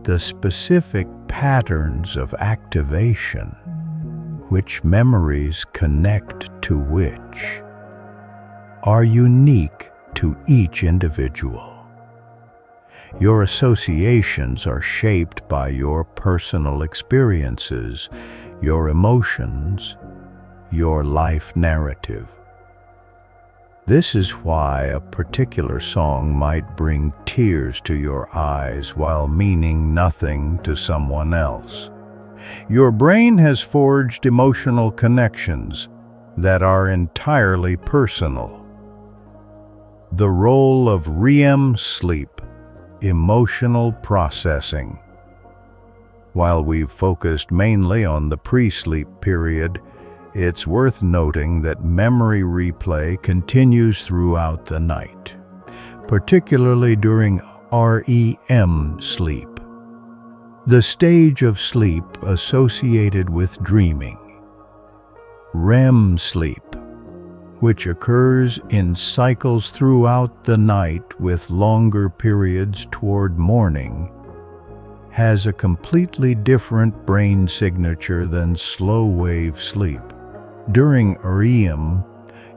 the specific patterns of activation, which memories connect to which, are unique to each individual. Your associations are shaped by your personal experiences, your emotions, your life narrative. This is why a particular song might bring tears to your eyes while meaning nothing to someone else. Your brain has forged emotional connections that are entirely personal. The role of REM sleep, emotional processing. While we've focused mainly on the pre-sleep period, it's worth noting that memory replay continues throughout the night, particularly during REM sleep, the stage of sleep associated with dreaming. REM sleep, which occurs in cycles throughout the night with longer periods toward morning, has a completely different brain signature than slow-wave sleep. During REM,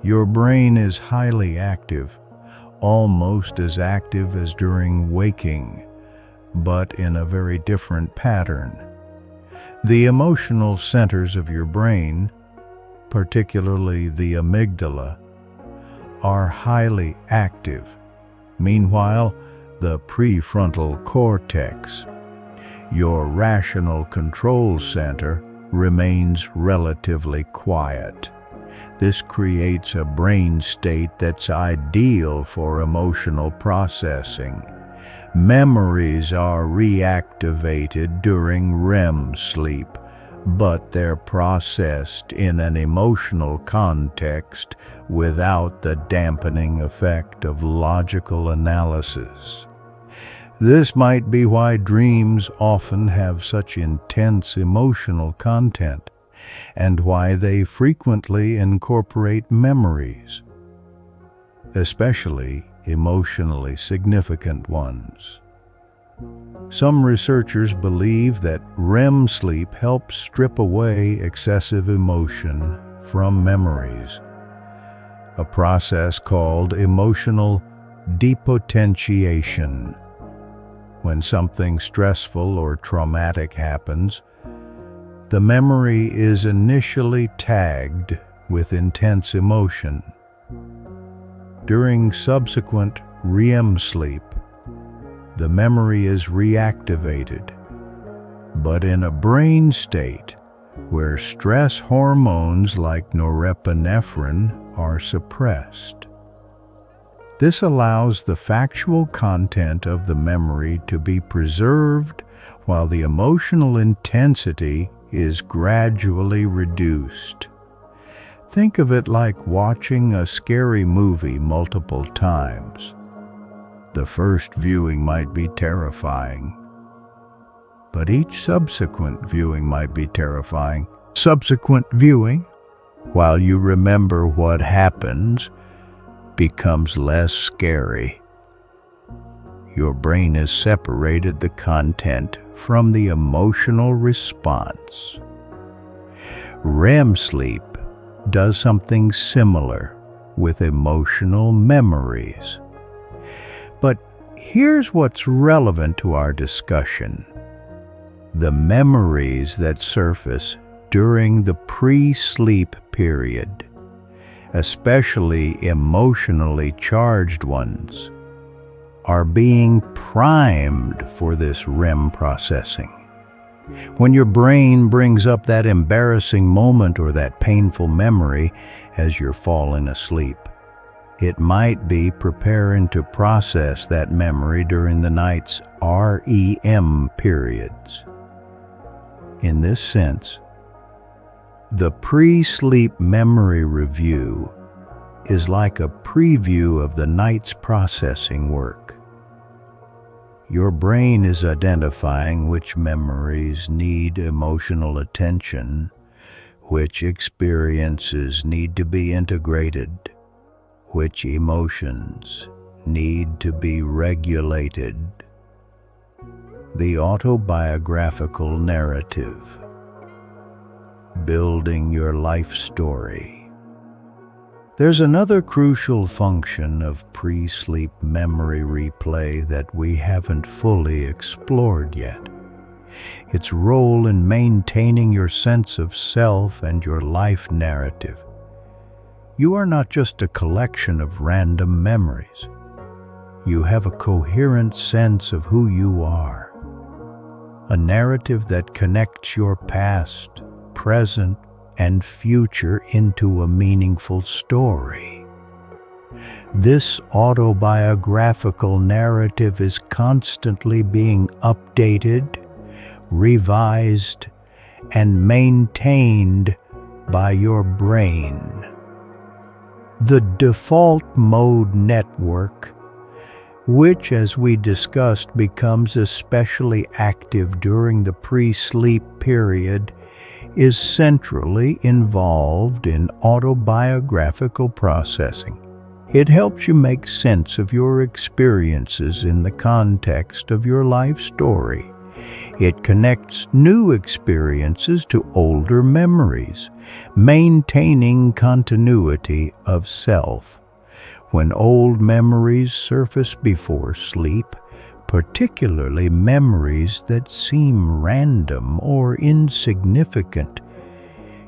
your brain is highly active, almost as active as during waking, but in a very different pattern. The emotional centers of your brain, particularly the amygdala, are highly active. Meanwhile, the prefrontal cortex, your rational control center, remains relatively quiet. This creates a brain state that's ideal for emotional processing. Memories are reactivated during REM sleep, but they're processed in an emotional context without the dampening effect of logical analysis. This might be why dreams often have such intense emotional content, and why they frequently incorporate memories, especially emotionally significant ones. Some researchers believe that REM sleep helps strip away excessive emotion from memories, a process called emotional depotentiation. When something stressful or traumatic happens, the memory is initially tagged with intense emotion. During subsequent REM sleep, the memory is reactivated, but in a brain state where stress hormones like norepinephrine are suppressed. This allows the factual content of the memory to be preserved while the emotional intensity is gradually reduced. Think of it like watching a scary movie multiple times. The first viewing might be terrifying, but each subsequent viewing might be terrifying. Subsequent viewing, while you remember what happens, becomes less scary. Your brain has separated the content from the emotional response. REM sleep does something similar with emotional memories. But here's what's relevant to our discussion. The memories that surface during the pre-sleep period, especially emotionally charged ones, are being primed for this REM processing. When your brain brings up that embarrassing moment or that painful memory as you're falling asleep, it might be preparing to process that memory during the night's REM periods. In this sense, the pre-sleep memory review is like a preview of the night's processing work. Your brain is identifying which memories need emotional attention, which experiences need to be integrated, which emotions need to be regulated. The autobiographical narrative, building your life story. There's another crucial function of pre-sleep memory replay that we haven't fully explored yet. Its role in maintaining your sense of self and your life narrative. You are not just a collection of random memories. You have a coherent sense of who you are. A narrative that connects your past, present, and future into a meaningful story. This autobiographical narrative is constantly being updated, revised, and maintained by your brain. The default mode network, which, as we discussed, becomes especially active during the pre-sleep period, is centrally involved in autobiographical processing. It helps you make sense of your experiences in the context of your life story. It connects new experiences to older memories, maintaining continuity of self. When old memories surface before sleep, particularly memories that seem random or insignificant,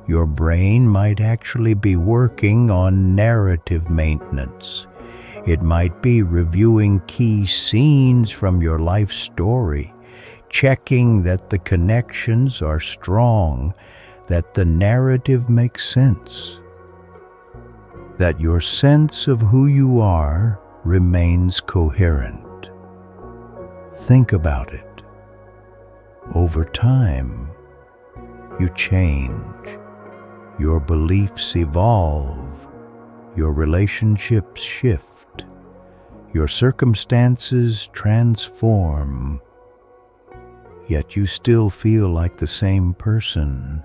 your brain might actually be working on narrative maintenance. It might be reviewing key scenes from your life story, checking that the connections are strong, that the narrative makes sense, that your sense of who you are remains coherent. Think about it. Over time, you change. Your beliefs evolve. Your relationships shift. Your circumstances transform. Yet you still feel like the same person.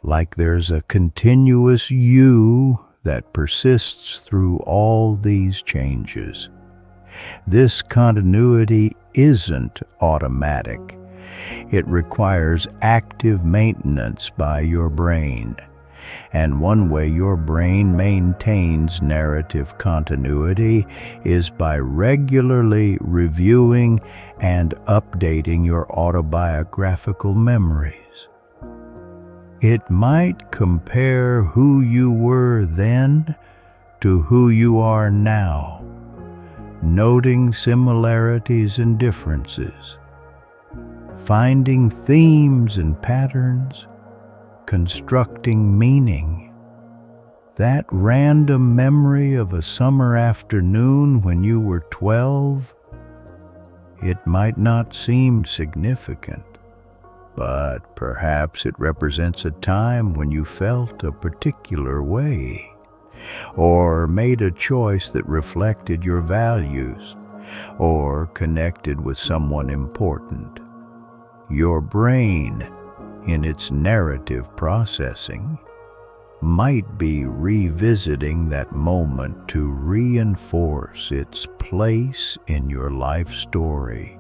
Like there's a continuous you that persists through all these changes. This continuity isn't automatic. It requires active maintenance by your brain. And one way your brain maintains narrative continuity is by regularly reviewing and updating your autobiographical memories. It might compare who you were then to who you are now, noting similarities and differences, finding themes and patterns, constructing meaning. That random memory of a summer afternoon when you were 12, it might not seem significant, but perhaps it represents a time when you felt a particular way, or made a choice that reflected your values, or connected with someone important. Your brain, in its narrative processing, might be revisiting that moment to reinforce its place in your life story.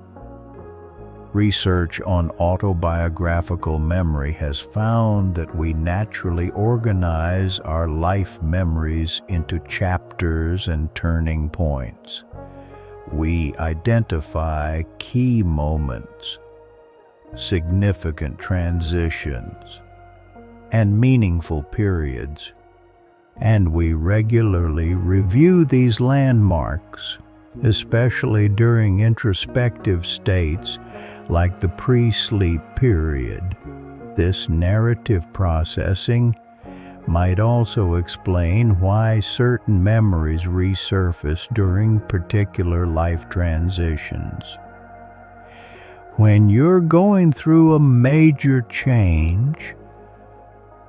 Research on autobiographical memory has found that we naturally organize our life memories into chapters and turning points. We identify key moments, significant transitions, and meaningful periods, and we regularly review these landmarks, especially during introspective states like the pre-sleep period. This narrative processing might also explain why certain memories resurface during particular life transitions. When you're going through a major change,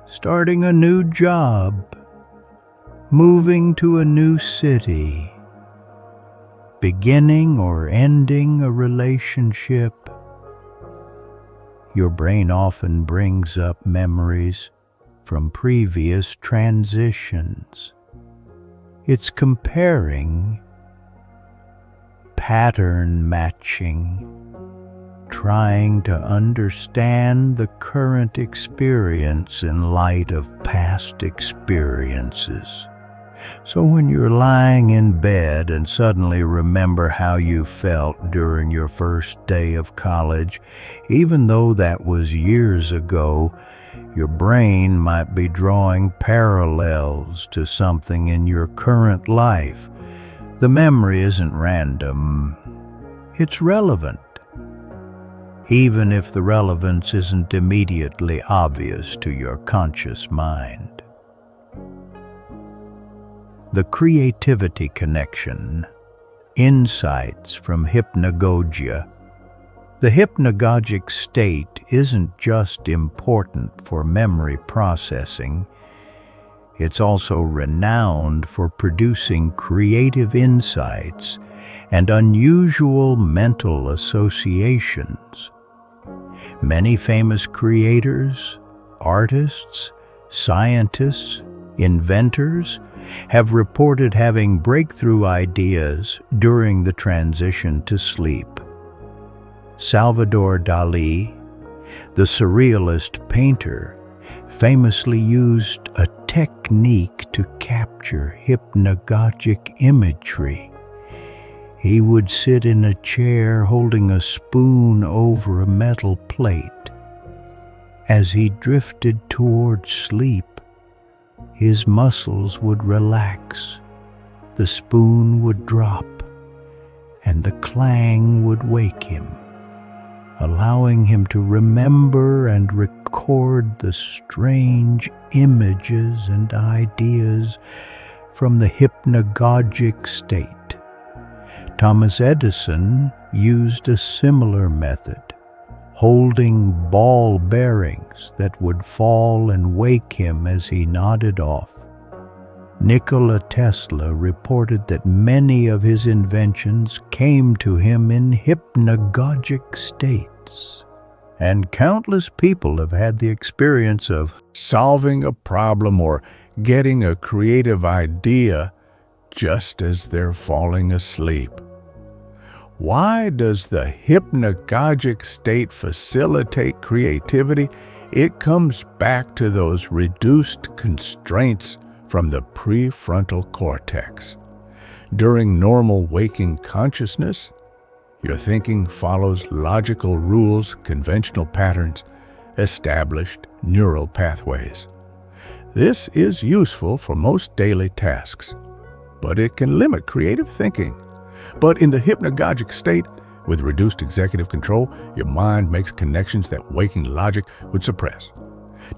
starting a new job, moving to a new city, beginning or ending a relationship, your brain often brings up memories from previous transitions. It's comparing, pattern matching, trying to understand the current experience in light of past experiences. So when you're lying in bed and suddenly remember how you felt during your first day of college, even though that was years ago, your brain might be drawing parallels to something in your current life. The memory isn't random, it's relevant, even if the relevance isn't immediately obvious to your conscious mind. The creativity connection. Insights from hypnagogia. The hypnagogic state isn't just important for memory processing, it's also renowned for producing creative insights and unusual mental associations. Many famous creators, artists, scientists, inventors have reported having breakthrough ideas during the transition to sleep. Salvador Dali, the surrealist painter, famously used a technique to capture hypnagogic imagery. He would sit in a chair holding a spoon over a metal plate. As he drifted toward sleep, his muscles would relax, the spoon would drop, and the clang would wake him, allowing him to remember and record the strange images and ideas from the hypnagogic state. Thomas Edison used a similar method, holding ball bearings that would fall and wake him as he nodded off. Nikola Tesla reported that many of his inventions came to him in hypnagogic states. And countless people have had the experience of solving a problem or getting a creative idea just as they're falling asleep. Why does the hypnagogic state facilitate creativity? It comes back to those reduced constraints from the prefrontal cortex. During normal waking consciousness, your thinking follows logical rules, conventional patterns, established neural pathways. This is useful for most daily tasks, but it can limit creative thinking. But in the hypnagogic state, with reduced executive control, your mind makes connections that waking logic would suppress.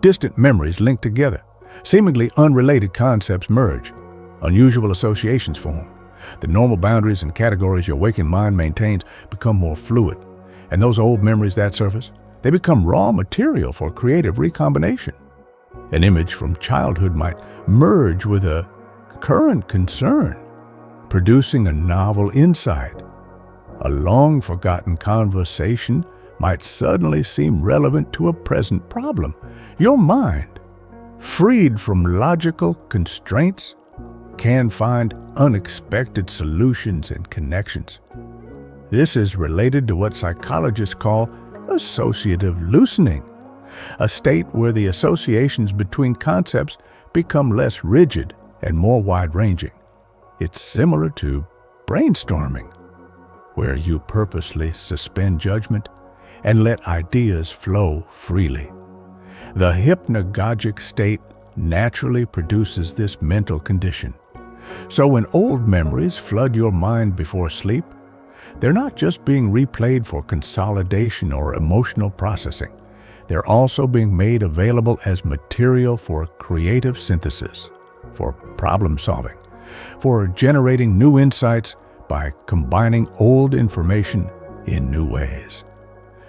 Distant memories link together. Seemingly unrelated concepts merge. Unusual associations form. The normal boundaries and categories your waking mind maintains become more fluid. And those old memories that surface, they become raw material for creative recombination. An image from childhood might merge with a current concern, producing a novel insight. A long-forgotten conversation might suddenly seem relevant to a present problem. Your mind, freed from logical constraints, can find unexpected solutions and connections. This is related to what psychologists call associative loosening, a state where the associations between concepts become less rigid and more wide-ranging. It's similar to brainstorming, where you purposely suspend judgment and let ideas flow freely. The hypnagogic state naturally produces this mental condition. So when old memories flood your mind before sleep, they're not just being replayed for consolidation or emotional processing. They're also being made available as material for creative synthesis, for problem solving, for generating new insights by combining old information in new ways.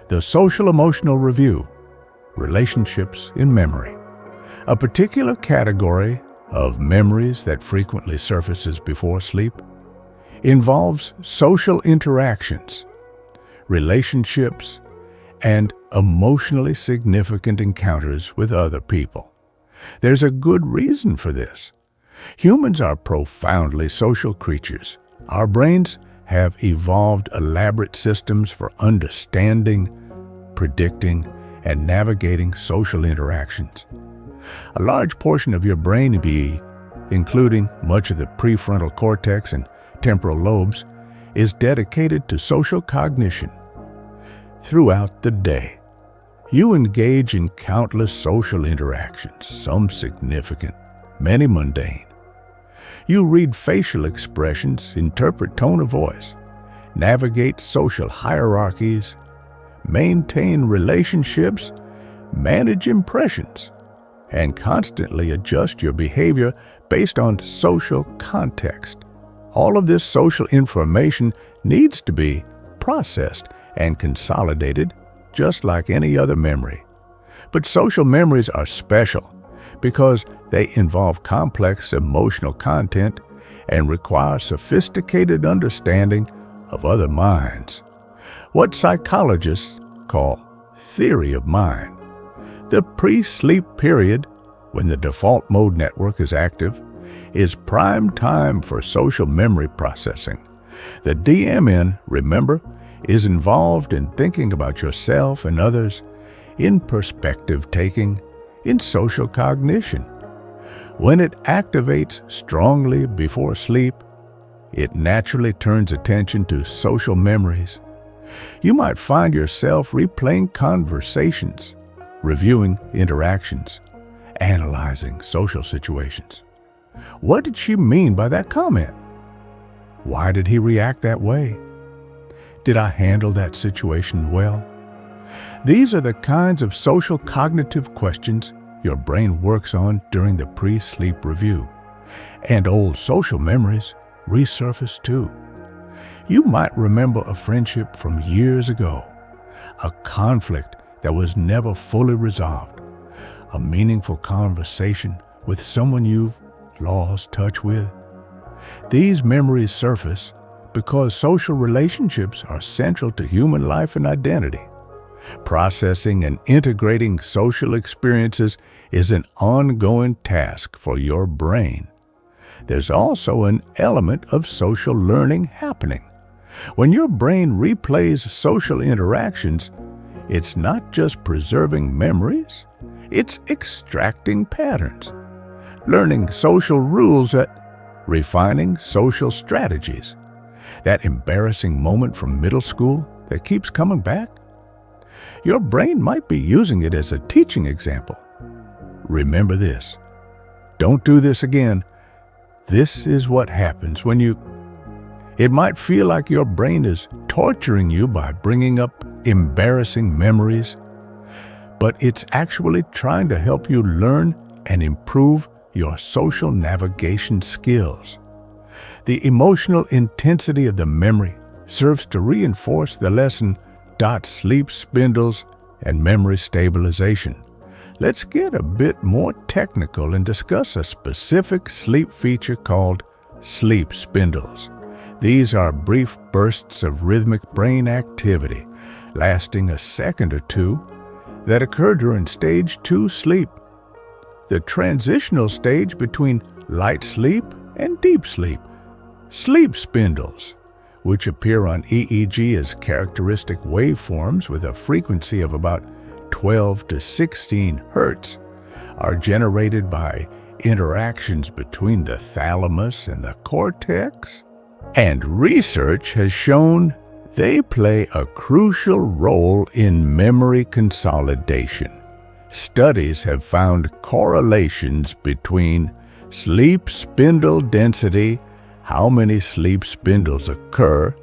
The social emotional review, relationships in memory, a particular category of memories that frequently surfaces before sleep, involves social interactions, relationships, and emotionally significant encounters with other people. There's a good reason for this. Humans are profoundly social creatures. Our brains have evolved elaborate systems for understanding, predicting, and navigating social interactions. A large portion of your brain, including much of the prefrontal cortex and temporal lobes, is dedicated to social cognition. Throughout the day, you engage in countless social interactions, some significant, many mundane. You read facial expressions, interpret tone of voice, navigate social hierarchies, maintain relationships, manage impressions, and constantly adjust your behavior based on social context. All of this social information needs to be processed and consolidated just like any other memory. But social memories are special because they involve complex emotional content and require sophisticated understanding of other minds. What psychologists call theory of mind. The pre-sleep period, when the default mode network is active, is prime time for social memory processing. The DMN, remember, is involved in thinking about yourself and others, in perspective taking, in social cognition. When it activates strongly before sleep, it naturally turns attention to social memories. You might find yourself replaying conversations, reviewing interactions, analyzing social situations. What did she mean by that comment? Why did he react that way? Did I handle that situation well? These are the kinds of social cognitive questions your brain works on during the pre-sleep review. And old social memories resurface too. You might remember a friendship from years ago, a conflict that was never fully resolved, a meaningful conversation with someone you've lost touch with. These memories surface because social relationships are central to human life and identity. Processing and integrating social experiences is an ongoing task for your brain. There's also an element of social learning happening. When your brain replays social interactions, it's not just preserving memories, it's extracting patterns, learning social rules, refining social strategies. That embarrassing moment from middle school that keeps coming back? Your brain might be using it as a teaching example. Remember this. Don't do this again. This is what happens when you... It might feel like your brain is torturing you by bringing up embarrassing memories, but it's actually trying to help you learn and improve your social navigation skills. The emotional intensity of the memory serves to reinforce the lesson sleep spindles and memory stabilization. Let's get a bit more technical and discuss a specific sleep feature called sleep spindles. These are brief bursts of rhythmic brain activity, lasting a second or two, that occur during stage 2 sleep, the transitional stage between light sleep and deep sleep. Sleep spindles, which appear on EEG as characteristic waveforms with a frequency of about 12 to 16 hertz, are generated by interactions between the thalamus and the cortex. And research has shown they play a crucial role in memory consolidation. Studies have found correlations between sleep spindle density, how many sleep spindles occur,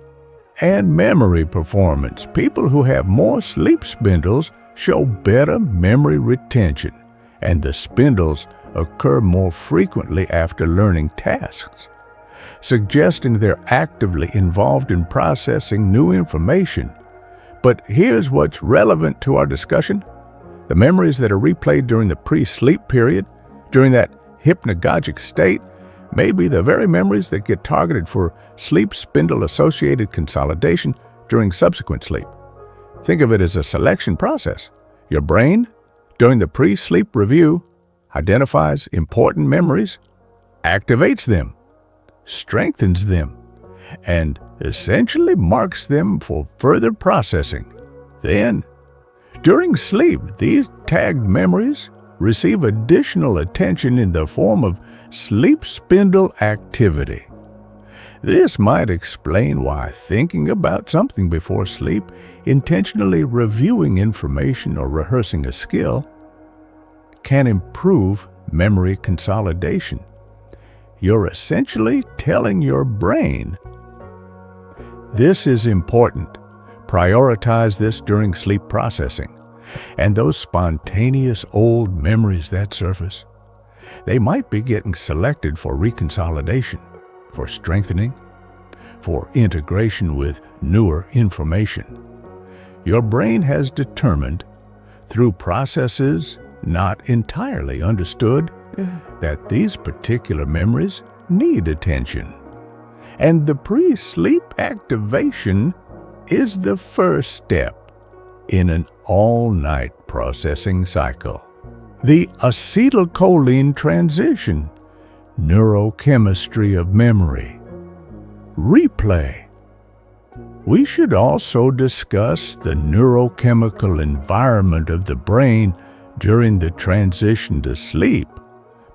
and memory performance. People who have more sleep spindles show better memory retention, and the spindles occur more frequently after learning tasks, suggesting they're actively involved in processing new information. But here's what's relevant to our discussion. The memories that are replayed during the pre-sleep period, during that hypnagogic state, may be the very memories that get targeted for sleep spindle-associated consolidation during subsequent sleep. Think of it as a selection process. Your brain, during the pre-sleep review, identifies important memories, activates them, strengthens them, and essentially marks them for further processing. Then, during sleep, these tagged memories receive additional attention in the form of sleep spindle activity. This might explain why thinking about something before sleep, intentionally reviewing information or rehearsing a skill, can improve memory consolidation. You're essentially telling your brain, this is important. Prioritize this during sleep processing. And those spontaneous old memories that surface, they might be getting selected for reconsolidation, for strengthening, for integration with newer information. Your brain has determined, through processes not entirely understood, that these particular memories need attention. And the pre-sleep activation is the first step in an all-night processing cycle. The acetylcholine transition, neurochemistry of memory, replay. We should also discuss the neurochemical environment of the brain during the transition to sleep,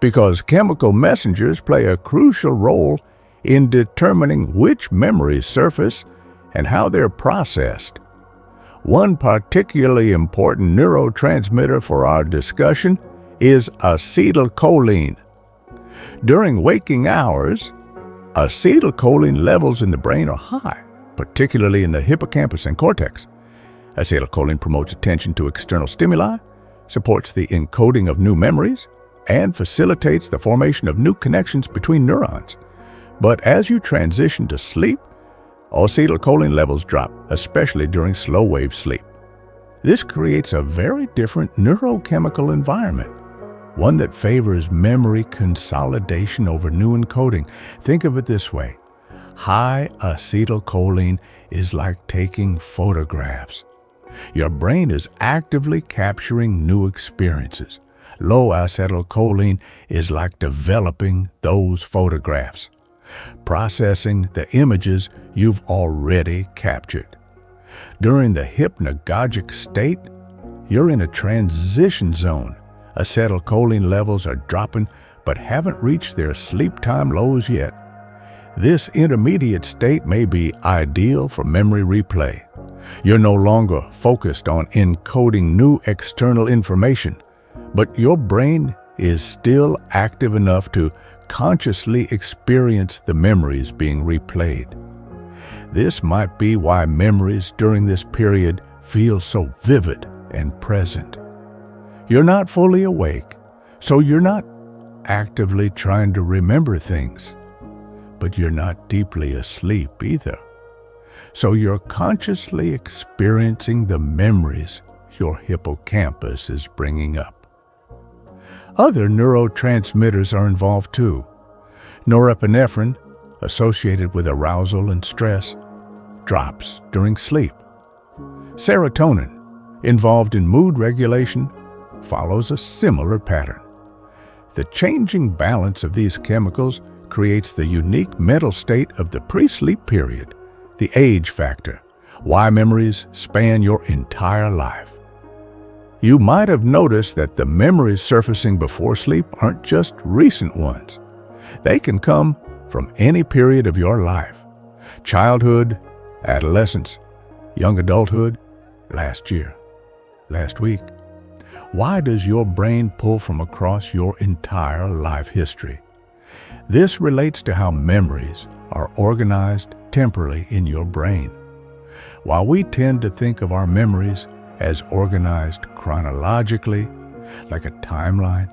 because chemical messengers play a crucial role in determining which memories surface and how they're processed. One particularly important neurotransmitter for our discussion is acetylcholine. During waking hours, acetylcholine levels in the brain are high, particularly in the hippocampus and cortex. Acetylcholine promotes attention to external stimuli, supports the encoding of new memories, and facilitates the formation of new connections between neurons. But as you transition to sleep, acetylcholine levels drop, especially during slow-wave sleep. This creates a very different neurochemical environment, one that favors memory consolidation over new encoding. Think of it this way. High acetylcholine is like taking photographs. Your brain is actively capturing new experiences. Low acetylcholine is like developing those photographs, processing the images you've already captured. During the hypnagogic state, you're in a transition zone. Acetylcholine levels are dropping but haven't reached their sleep time lows yet. This intermediate state may be ideal for memory replay. You're no longer focused on encoding new external information, but your brain is still active enough to consciously experience the memories being replayed. This might be why memories during this period feel so vivid and present. You're not fully awake, so you're not actively trying to remember things, but you're not deeply asleep either. So you're consciously experiencing the memories your hippocampus is bringing up. Other neurotransmitters are involved too. Norepinephrine, associated with arousal and stress, drops during sleep. Serotonin, involved in mood regulation, follows a similar pattern. The changing balance of these chemicals creates the unique mental state of the pre-sleep period, the age factor, why memories span your entire life. You might have noticed that the memories surfacing before sleep aren't just recent ones. They can come from any period of your life: childhood, adolescence, young adulthood, last year, last week. Why does your brain pull from across your entire life history? This relates to how memories are organized temporally in your brain. While we tend to think of our memories as organized chronologically, like a timeline,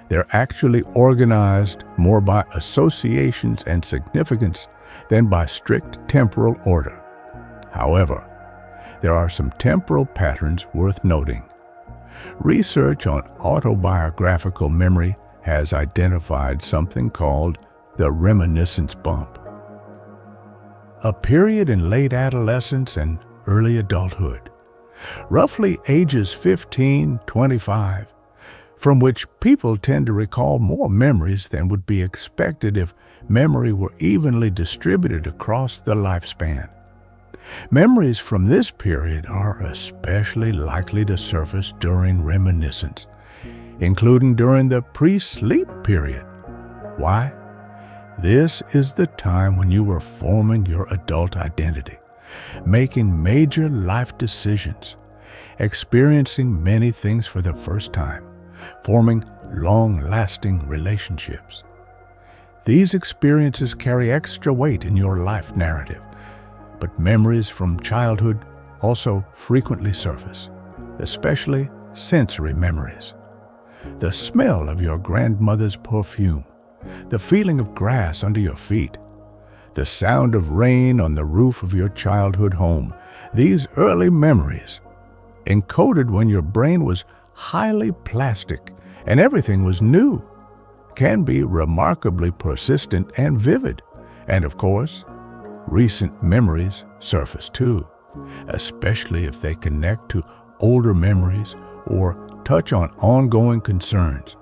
they're actually organized more by associations and significance than by strict temporal order. However, there are some temporal patterns worth noting. Research on autobiographical memory has identified something called the reminiscence bump, a period in late adolescence and early adulthood, roughly ages 15-25, from which people tend to recall more memories than would be expected if memory were evenly distributed across the lifespan. Memories from this period are especially likely to surface during reminiscence, including during the pre-sleep period. Why? This is the time when you were forming your adult identity, making major life decisions, experiencing many things for the first time, forming long-lasting relationships. These experiences carry extra weight in your life narrative, but memories from childhood also frequently surface, especially sensory memories. The smell of your grandmother's perfume, the feeling of grass under your feet, the sound of rain on the roof of your childhood home. These early memories, encoded when your brain was highly plastic and everything was new, can be remarkably persistent and vivid. And of course, recent memories surface too, especially if they connect to older memories or touch on ongoing concerns.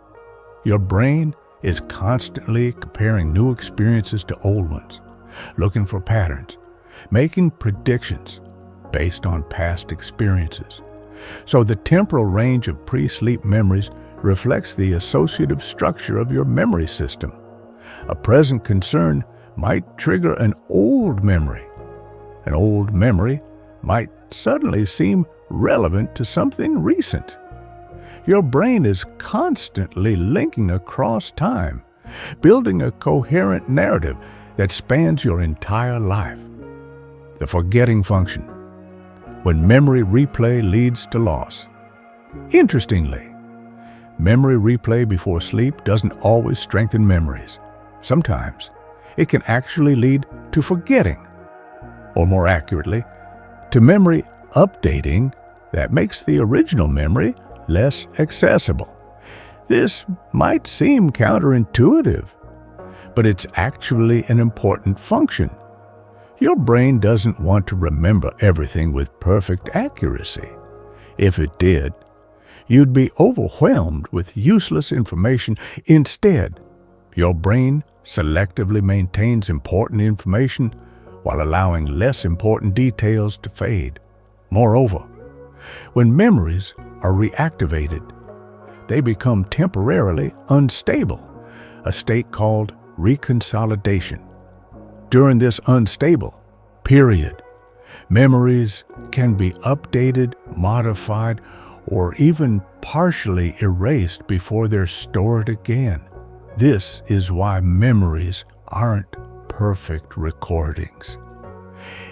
Your brain is constantly comparing new experiences to old ones, looking for patterns, making predictions based on past experiences. So the temporal range of pre-sleep memories reflects the associative structure of your memory system. A present concern might trigger an old memory. An old memory might suddenly seem relevant to something recent. Your brain is constantly linking across time, building a coherent narrative that spans your entire life. The forgetting function, when memory replay leads to loss. Interestingly, memory replay before sleep doesn't always strengthen memories. Sometimes it can actually lead to forgetting, or more accurately, to memory updating that makes the original memory less accessible. This might seem counterintuitive, but it's actually an important function. Your brain doesn't want to remember everything with perfect accuracy. If it did, you'd be overwhelmed with useless information. Instead, your brain selectively maintains important information while allowing less important details to fade. Moreover, when memories are reactivated, they become temporarily unstable, a state called reconsolidation. During this unstable period, memories can be updated, modified, or even partially erased before they're stored again. This is why memories aren't perfect recordings.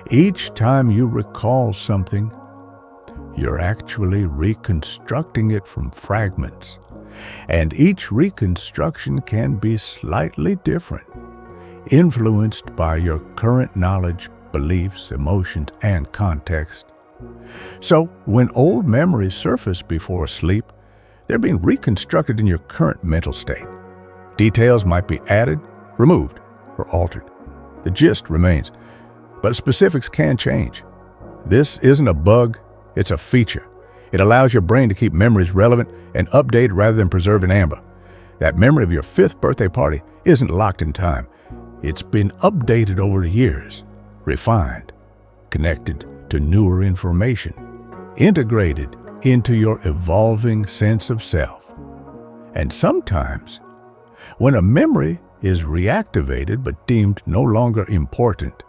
Each time you recall something, you're actually reconstructing it from fragments, and each reconstruction can be slightly different, influenced by your current knowledge, beliefs, emotions, and context. So, when old memories surface before sleep, they're being reconstructed in your current mental state. Details might be added, removed, or altered. The gist remains, but specifics can change. This isn't a bug, it's a feature. It allows your brain to keep memories relevant and updated rather than preserved in amber. That memory of your 5th birthday party isn't locked in time. It's been updated over the years, refined, connected to newer information, integrated into your evolving sense of self. And sometimes, when a memory is reactivated but deemed no longer important,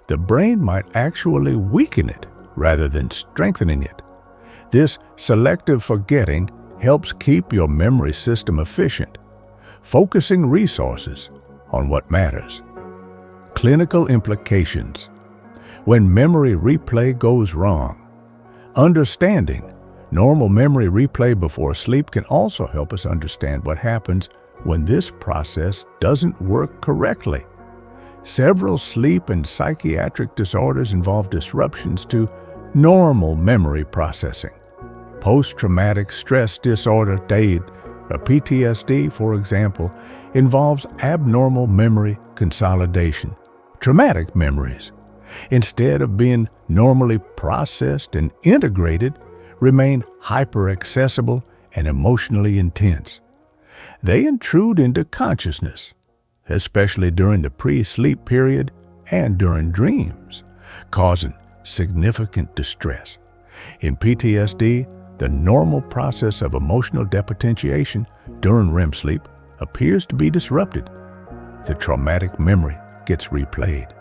the brain might actually weaken it rather than strengthening it. This selective forgetting helps keep your memory system efficient, focusing resources on what matters. Clinical implications. When memory replay goes wrong, understanding normal memory replay before sleep can also help us understand what happens when this process doesn't work correctly. Several sleep and psychiatric disorders involve disruptions to normal memory processing. Post-traumatic stress disorder, TAID, or PTSD, for example, involves abnormal memory consolidation. Traumatic memories, instead of being normally processed and integrated, remain hyper-accessible and emotionally intense. They intrude into consciousness, especially during the pre-sleep period and during dreams, causing significant distress. In PTSD, the normal process of emotional depotentiation during REM sleep appears to be disrupted. The traumatic memory gets replayed,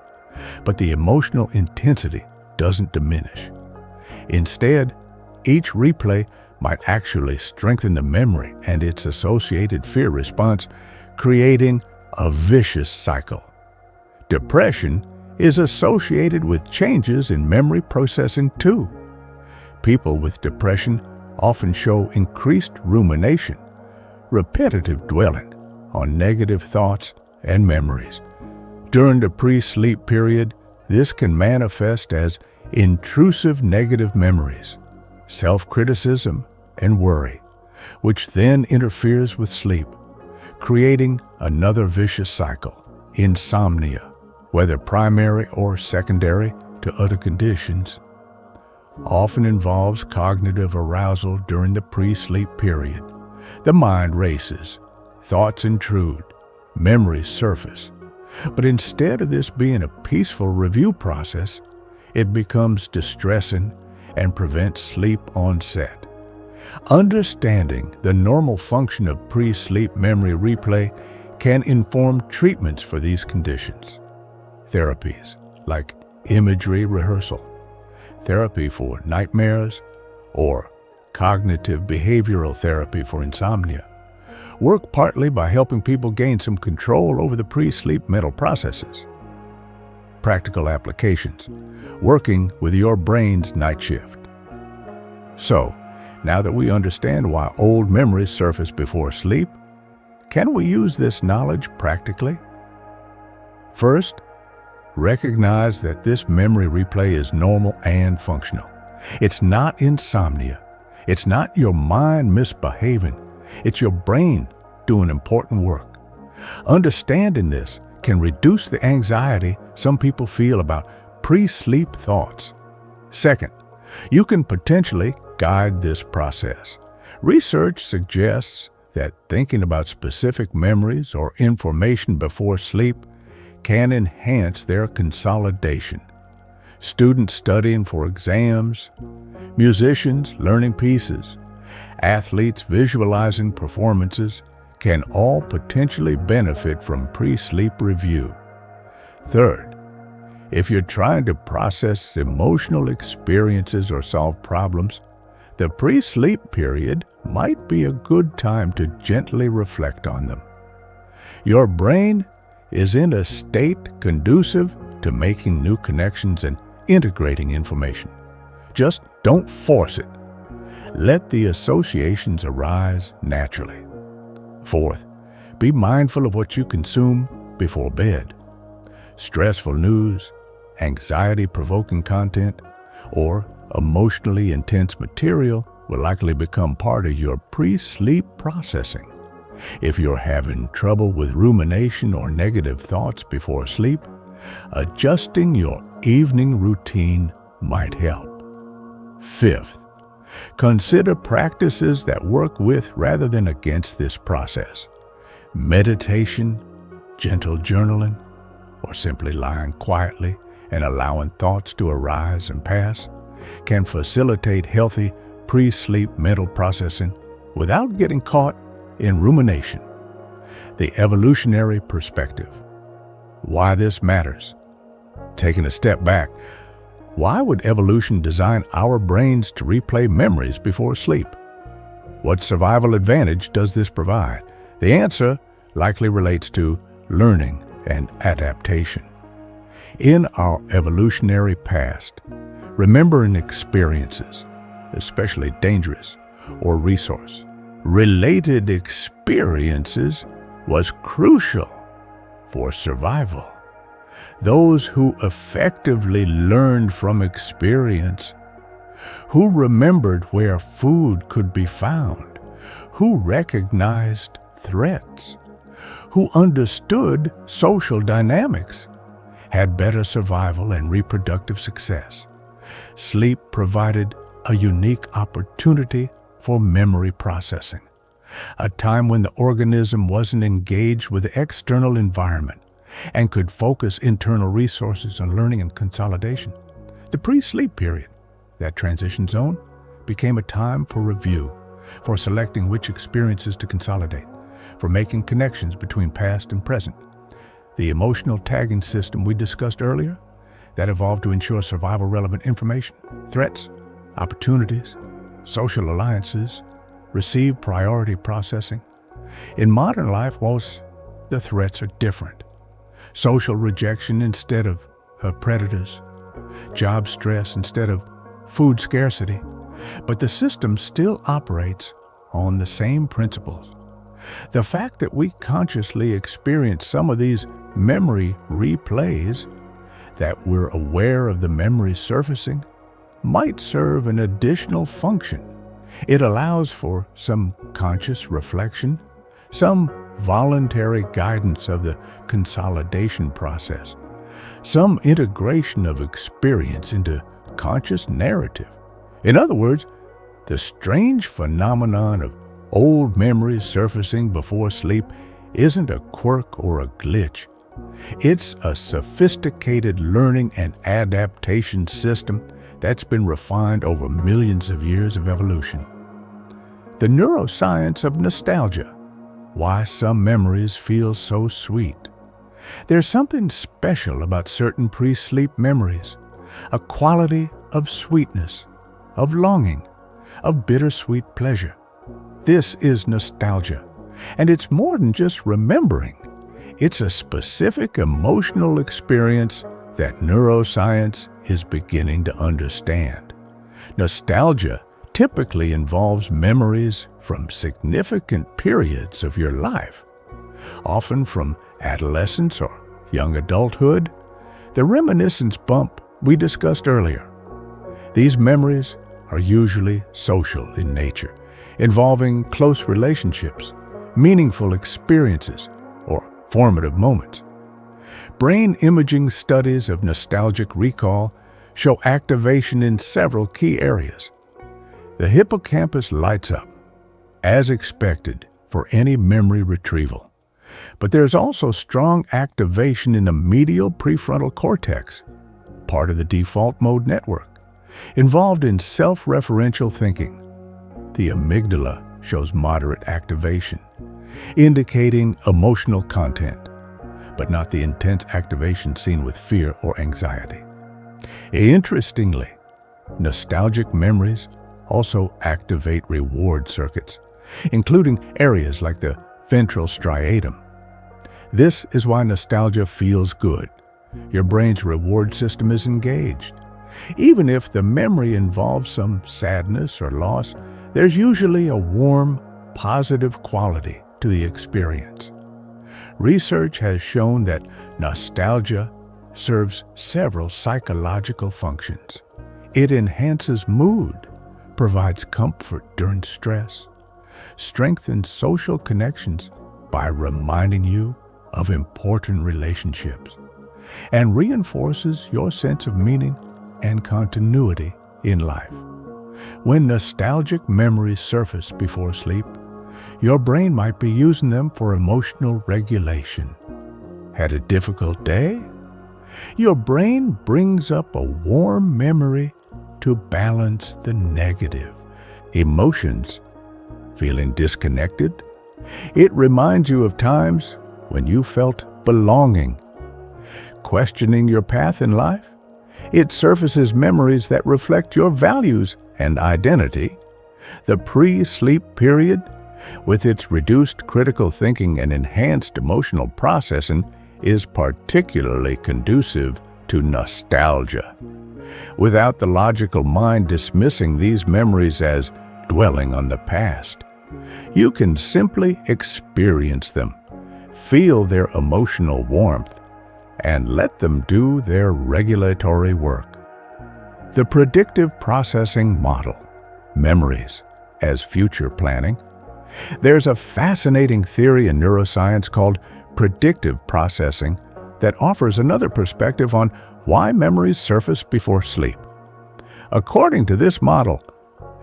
but the emotional intensity doesn't diminish. Instead, each replay might actually strengthen the memory and its associated fear response, creating a vicious cycle. Depression is associated with changes in memory processing too. People with depression often show increased rumination, repetitive dwelling on negative thoughts and memories. During the pre-sleep period, this can manifest as intrusive negative memories, self-criticism, and worry, which then interferes with sleep, creating another vicious cycle. Insomnia, whether primary or secondary to other conditions, often involves cognitive arousal during the pre-sleep period. The mind races, thoughts intrude, memories surface. But instead of this being a peaceful review process, it becomes distressing and prevents sleep onset. Understanding the normal function of pre-sleep memory replay can inform treatments for these conditions. Therapies like imagery rehearsal, therapy for nightmares, or cognitive behavioral therapy for insomnia work partly by helping people gain some control over the pre-sleep mental processes. Practical applications, working with your brain's night shift. So, now that we understand why old memories surface before sleep, can we use this knowledge practically? First, recognize that this memory replay is normal and functional. It's not insomnia. It's not your mind misbehaving. It's your brain doing important work. Understanding this can reduce the anxiety some people feel about pre-sleep thoughts. Second, you can potentially guide this process. Research suggests that thinking about specific memories or information before sleep can enhance their consolidation. Students studying for exams, musicians learning pieces, athletes visualizing performances can all potentially benefit from pre-sleep review. Third, if you're trying to process emotional experiences or solve problems, the pre-sleep period might be a good time to gently reflect on them. Your brain is in a state conducive to making new connections and integrating information. Just don't force it. Let the associations arise naturally. Fourth, be mindful of what you consume before bed. Stressful news, anxiety-provoking content, or emotionally intense material will likely become part of your pre-sleep processing. If you're having trouble with rumination or negative thoughts before sleep, adjusting your evening routine might help. Fifth, consider practices that work with rather than against this process. Meditation, gentle journaling, or simply lying quietly and allowing thoughts to arise and pass can facilitate healthy pre-sleep mental processing without getting caught in rumination. The evolutionary perspective. Why this matters. Taking a step back, why would evolution design our brains to replay memories before sleep? What survival advantage does this provide? The answer likely relates to learning, and adaptation. In our evolutionary past, remembering experiences, especially dangerous or resource-related experiences, was crucial for survival. Those who effectively learned from experience, who remembered where food could be found, who recognized threats, who understood social dynamics, had better survival and reproductive success. Sleep provided a unique opportunity for memory processing, a time when the organism wasn't engaged with the external environment and could focus internal resources on learning and consolidation. The pre-sleep period, that transition zone, became a time for review, for selecting which experiences to consolidate, for making connections between past and present. The emotional tagging system we discussed earlier, that evolved to ensure survival-relevant information, threats, opportunities, social alliances, received priority processing. In modern life, most the threats are different. Social rejection instead of predators, job stress instead of food scarcity, but the system still operates on the same principles. The fact that we consciously experience some of these memory replays, that we're aware of the memory surfacing, might serve an additional function. It allows for some conscious reflection, some voluntary guidance of the consolidation process, some integration of experience into conscious narrative. In other words, the strange phenomenon of old memories surfacing before sleep isn't a quirk or a glitch. It's a sophisticated learning and adaptation system that's been refined over millions of years of evolution. The neuroscience of nostalgia, why some memories feel so sweet. There's something special about certain pre-sleep memories, a quality of sweetness, of longing, of bittersweet pleasure. This is nostalgia, and it's more than just remembering. It's a specific emotional experience that neuroscience is beginning to understand. Nostalgia typically involves memories from significant periods of your life, often from adolescence or young adulthood, the reminiscence bump we discussed earlier. These memories are usually social in nature, involving close relationships, meaningful experiences, or formative moments. Brain imaging studies of nostalgic recall show activation in several key areas. The hippocampus lights up, as expected, for any memory retrieval. But there's also strong activation in the medial prefrontal cortex, part of the default mode network, involved in self-referential thinking. The amygdala shows moderate activation, indicating emotional content, but not the intense activation seen with fear or anxiety. Interestingly, nostalgic memories also activate reward circuits, including areas like the ventral striatum. This is why nostalgia feels good. Your brain's reward system is engaged. Even if the memory involves some sadness or loss, there's usually a warm, positive quality to the experience. Research has shown that nostalgia serves several psychological functions. It enhances mood, provides comfort during stress, strengthens social connections by reminding you of important relationships, and reinforces your sense of meaning and continuity in life. When nostalgic memories surface before sleep, your brain might be using them for emotional regulation. Had a difficult day? Your brain brings up a warm memory to balance the negative emotions. Feeling disconnected? It reminds you of times when you felt belonging. Questioning your path in life? It surfaces memories that reflect your values and identity. The pre-sleep period with its reduced critical thinking and enhanced emotional processing, is particularly conducive to nostalgia. Without the logical mind dismissing these memories as dwelling on the past, you can simply experience them, feel their emotional warmth, and let them do their regulatory work. The predictive processing model, memories as future planning. There's a fascinating theory in neuroscience called predictive processing that offers another perspective on why memories surface before sleep. According to this model,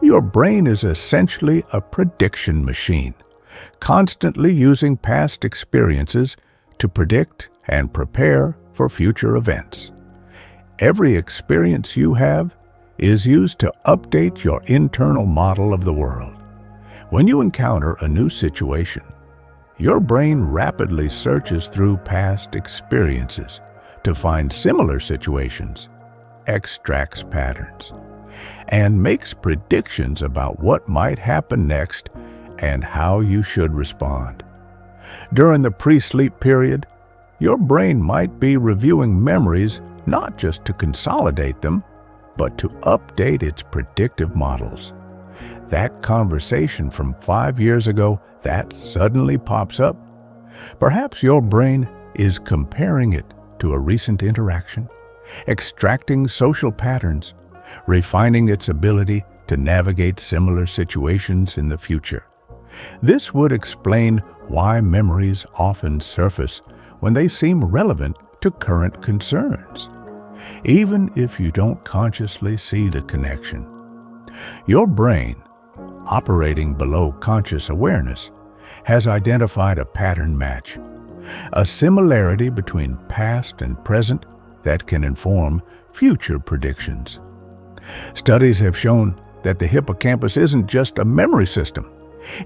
your brain is essentially a prediction machine, constantly using past experiences to predict and prepare for future events. Every experience you have is used to update your internal model of the world. When you encounter a new situation, your brain rapidly searches through past experiences to find similar situations, extracts patterns, and makes predictions about what might happen next and how you should respond. During the pre-sleep period, your brain might be reviewing memories not just to consolidate them, but to update its predictive models. That conversation from 5 years ago that suddenly pops up, perhaps your brain is comparing it to a recent interaction, extracting social patterns, refining its ability to navigate similar situations in the future. This would explain why memories often surface when they seem relevant to current concerns, even if you don't consciously see the connection. Your brain, operating below conscious awareness, has identified a pattern match, a similarity between past and present that can inform future predictions. Studies have shown that the hippocampus isn't just a memory system.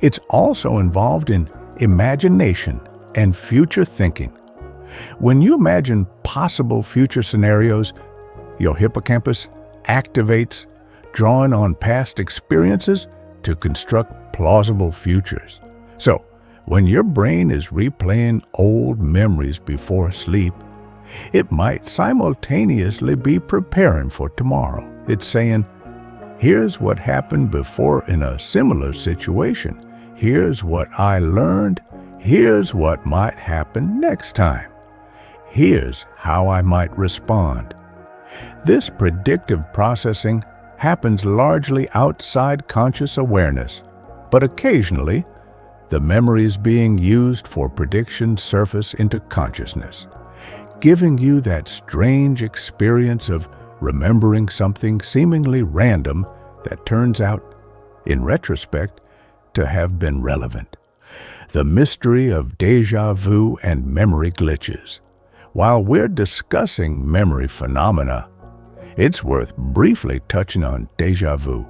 It's also involved in imagination and future thinking. When you imagine possible future scenarios, your hippocampus activates, drawing on past experiences to construct plausible futures. So, when your brain is replaying old memories before sleep, it might simultaneously be preparing for tomorrow. It's saying, here's what happened before in a similar situation. Here's what I learned. Here's what might happen next time. Here's how I might respond. This predictive processing happens largely outside conscious awareness, but occasionally, the memories being used for prediction surface into consciousness, giving you that strange experience of remembering something seemingly random that turns out, in retrospect, to have been relevant. The mystery of déjà vu and memory glitches. While we're discussing memory phenomena, it's worth briefly touching on déjà vu,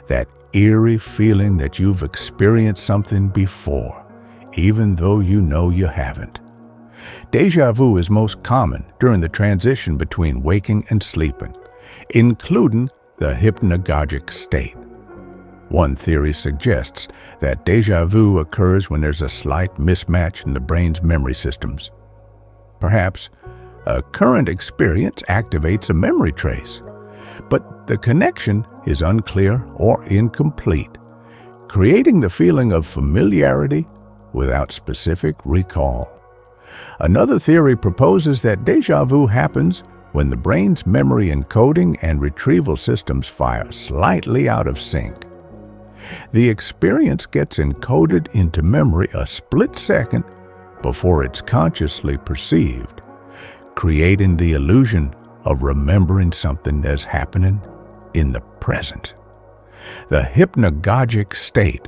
that eerie feeling that you've experienced something before, even though you know you haven't. Déjà vu is most common during the transition between waking and sleeping, including the hypnagogic state. One theory suggests that déjà vu occurs when there's a slight mismatch in the brain's memory systems. Perhaps a current experience activates a memory trace, but the connection is unclear or incomplete, creating the feeling of familiarity without specific recall. Another theory proposes that déjà vu happens when the brain's memory encoding and retrieval systems fire slightly out of sync. The experience gets encoded into memory a split second before it's consciously perceived, creating the illusion of remembering something that's happening in the present. The hypnagogic state,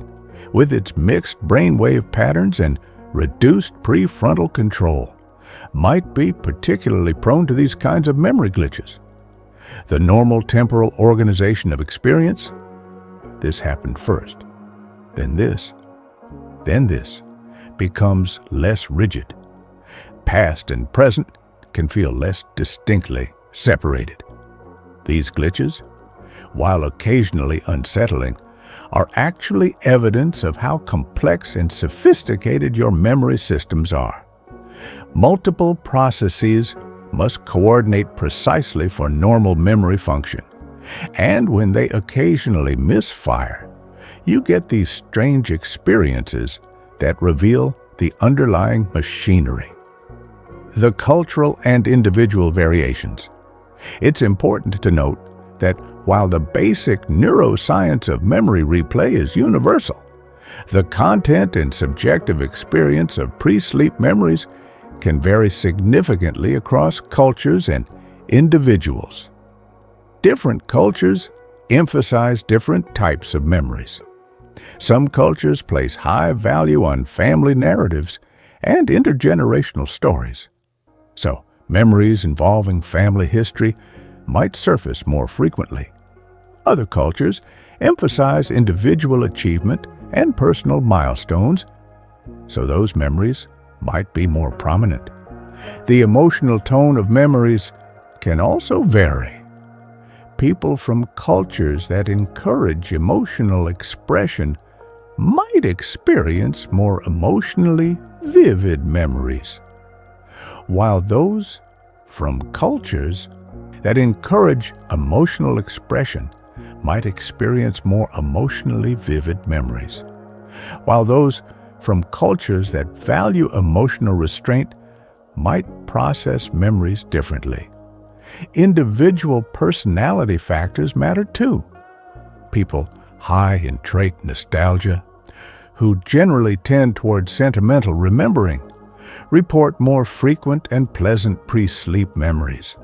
with its mixed brainwave patterns and reduced prefrontal control, might be particularly prone to these kinds of memory glitches. The normal temporal organization of experience, this happened first, then this, becomes less rigid. Past and present can feel less distinctly separated. These glitches, while occasionally unsettling, are actually evidence of how complex and sophisticated your memory systems are. Multiple processes must coordinate precisely for normal memory function. And when they occasionally misfire, you get these strange experiences that reveal the underlying machinery. The cultural and individual variations. It's important to note that while the basic neuroscience of memory replay is universal, the content and subjective experience of pre-sleep memories can vary significantly across cultures and individuals. Different cultures emphasize different types of memories. Some cultures place high value on family narratives and intergenerational stories. So, memories involving family history might surface more frequently. Other cultures emphasize individual achievement and personal milestones, so those memories might be more prominent. The emotional tone of memories can also vary. People from cultures that encourage emotional expression might experience more emotionally vivid memories, while those from cultures that encourage emotional expression might experience more emotionally vivid memories, while those from cultures that value emotional restraint might process memories differently. Individual personality factors matter too. People high in trait nostalgia, who generally tend toward sentimental remembering, report more frequent and pleasant pre-sleep memories.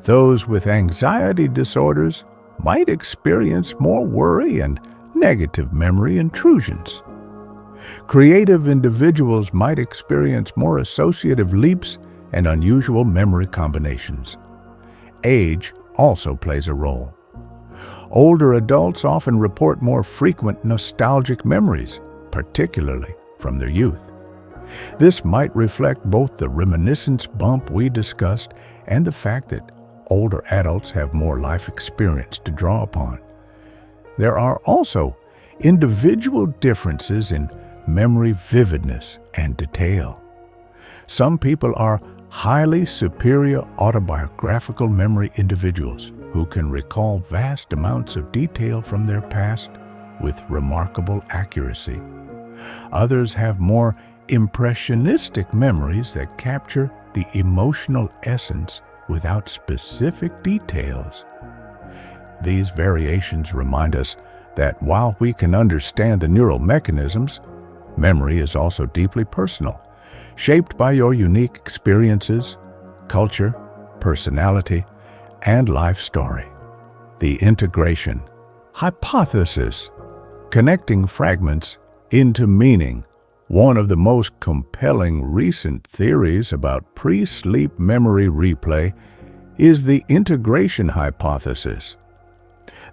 Those with anxiety disorders might experience more worry and negative memory intrusions. Creative individuals might experience more associative leaps and unusual memory combinations. Age also plays a role. Older adults often report more frequent nostalgic memories, particularly from their youth. This might reflect both the reminiscence bump we discussed and the fact that older adults have more life experience to draw upon. There are also individual differences in memory vividness and detail. Some people are highly superior autobiographical memory individuals who can recall vast amounts of detail from their past with remarkable accuracy. Others have more impressionistic memories that capture the emotional essence without specific details. These variations remind us that while we can understand the neural mechanisms, memory is also deeply personal, shaped by your unique experiences, culture, personality, and life story. The integration hypothesis, connecting fragments into meaning. One of the most compelling recent theories about pre-sleep memory replay is the integration hypothesis.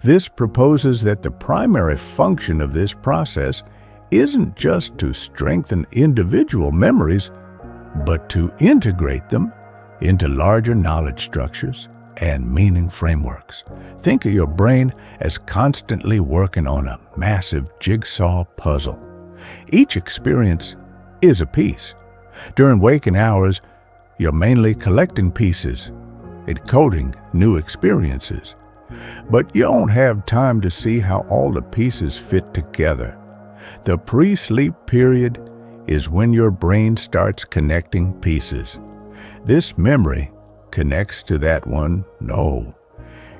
This proposes that the primary function of this process isn't just to strengthen individual memories, but to integrate them into larger knowledge structures and meaning frameworks. Think of your brain as constantly working on a massive jigsaw puzzle. Each experience is a piece. During waking hours, you're mainly collecting pieces, encoding new experiences. But you don't have time to see how all the pieces fit together. The pre-sleep period is when your brain starts connecting pieces. This memory connects to that one,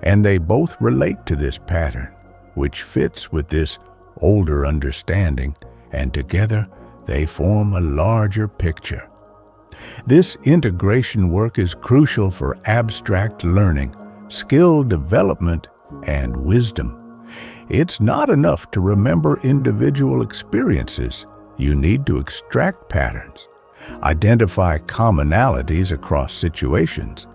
and they both relate to this pattern, which fits with this older understanding, and together they form a larger picture. This integration work is crucial for abstract learning, skill development, and wisdom. It's not enough to remember individual experiences. You need to extract patterns, identify commonalities across situations,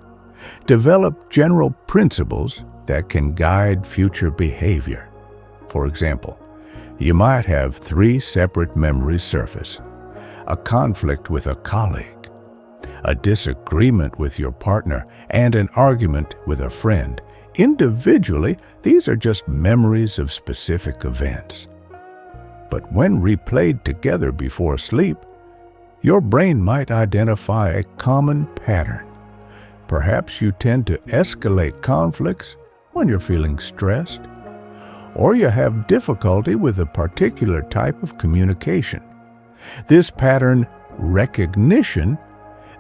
develop general principles that can guide future behavior. For example, you might have 3 separate memories surface: a conflict with a colleague, a disagreement with your partner, and an argument with a friend, Individually, these are just memories of specific events. But when replayed together before sleep, your brain might identify a common pattern. Perhaps you tend to escalate conflicts when you're feeling stressed, or you have difficulty with a particular type of communication. This pattern recognition,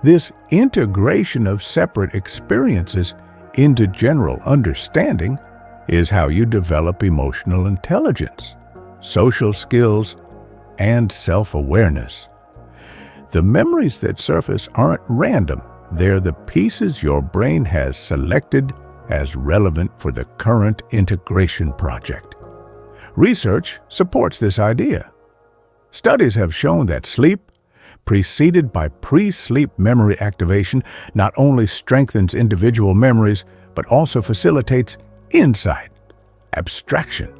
this integration of separate experiences into general understanding, is how you develop emotional intelligence, social skills, and self-awareness. The memories that surface aren't random. They're the pieces your brain has selected as relevant for the current integration project. Research supports this idea. Studies have shown that sleep, preceded by pre-sleep memory activation, not only strengthens individual memories, but also facilitates insight, abstraction,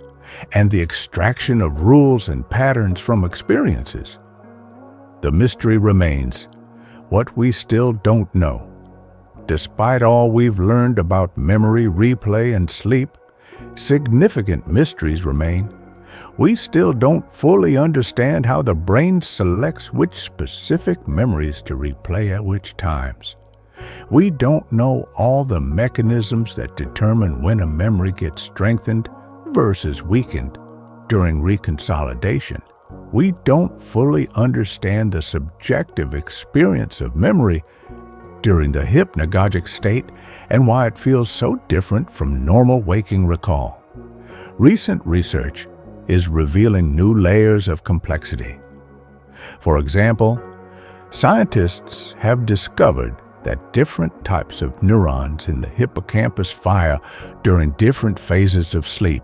and the extraction of rules and patterns from experiences. The mystery remains what we still don't know. Despite all we've learned about memory, replay, and sleep, significant mysteries remain. We still don't fully understand how the brain selects which specific memories to replay at which times. We don't know all the mechanisms that determine when a memory gets strengthened versus weakened during reconsolidation. We don't fully understand the subjective experience of memory during the hypnagogic state and why it feels so different from normal waking recall. Recent research is revealing new layers of complexity. For example, scientists have discovered that different types of neurons in the hippocampus fire during different phases of sleep,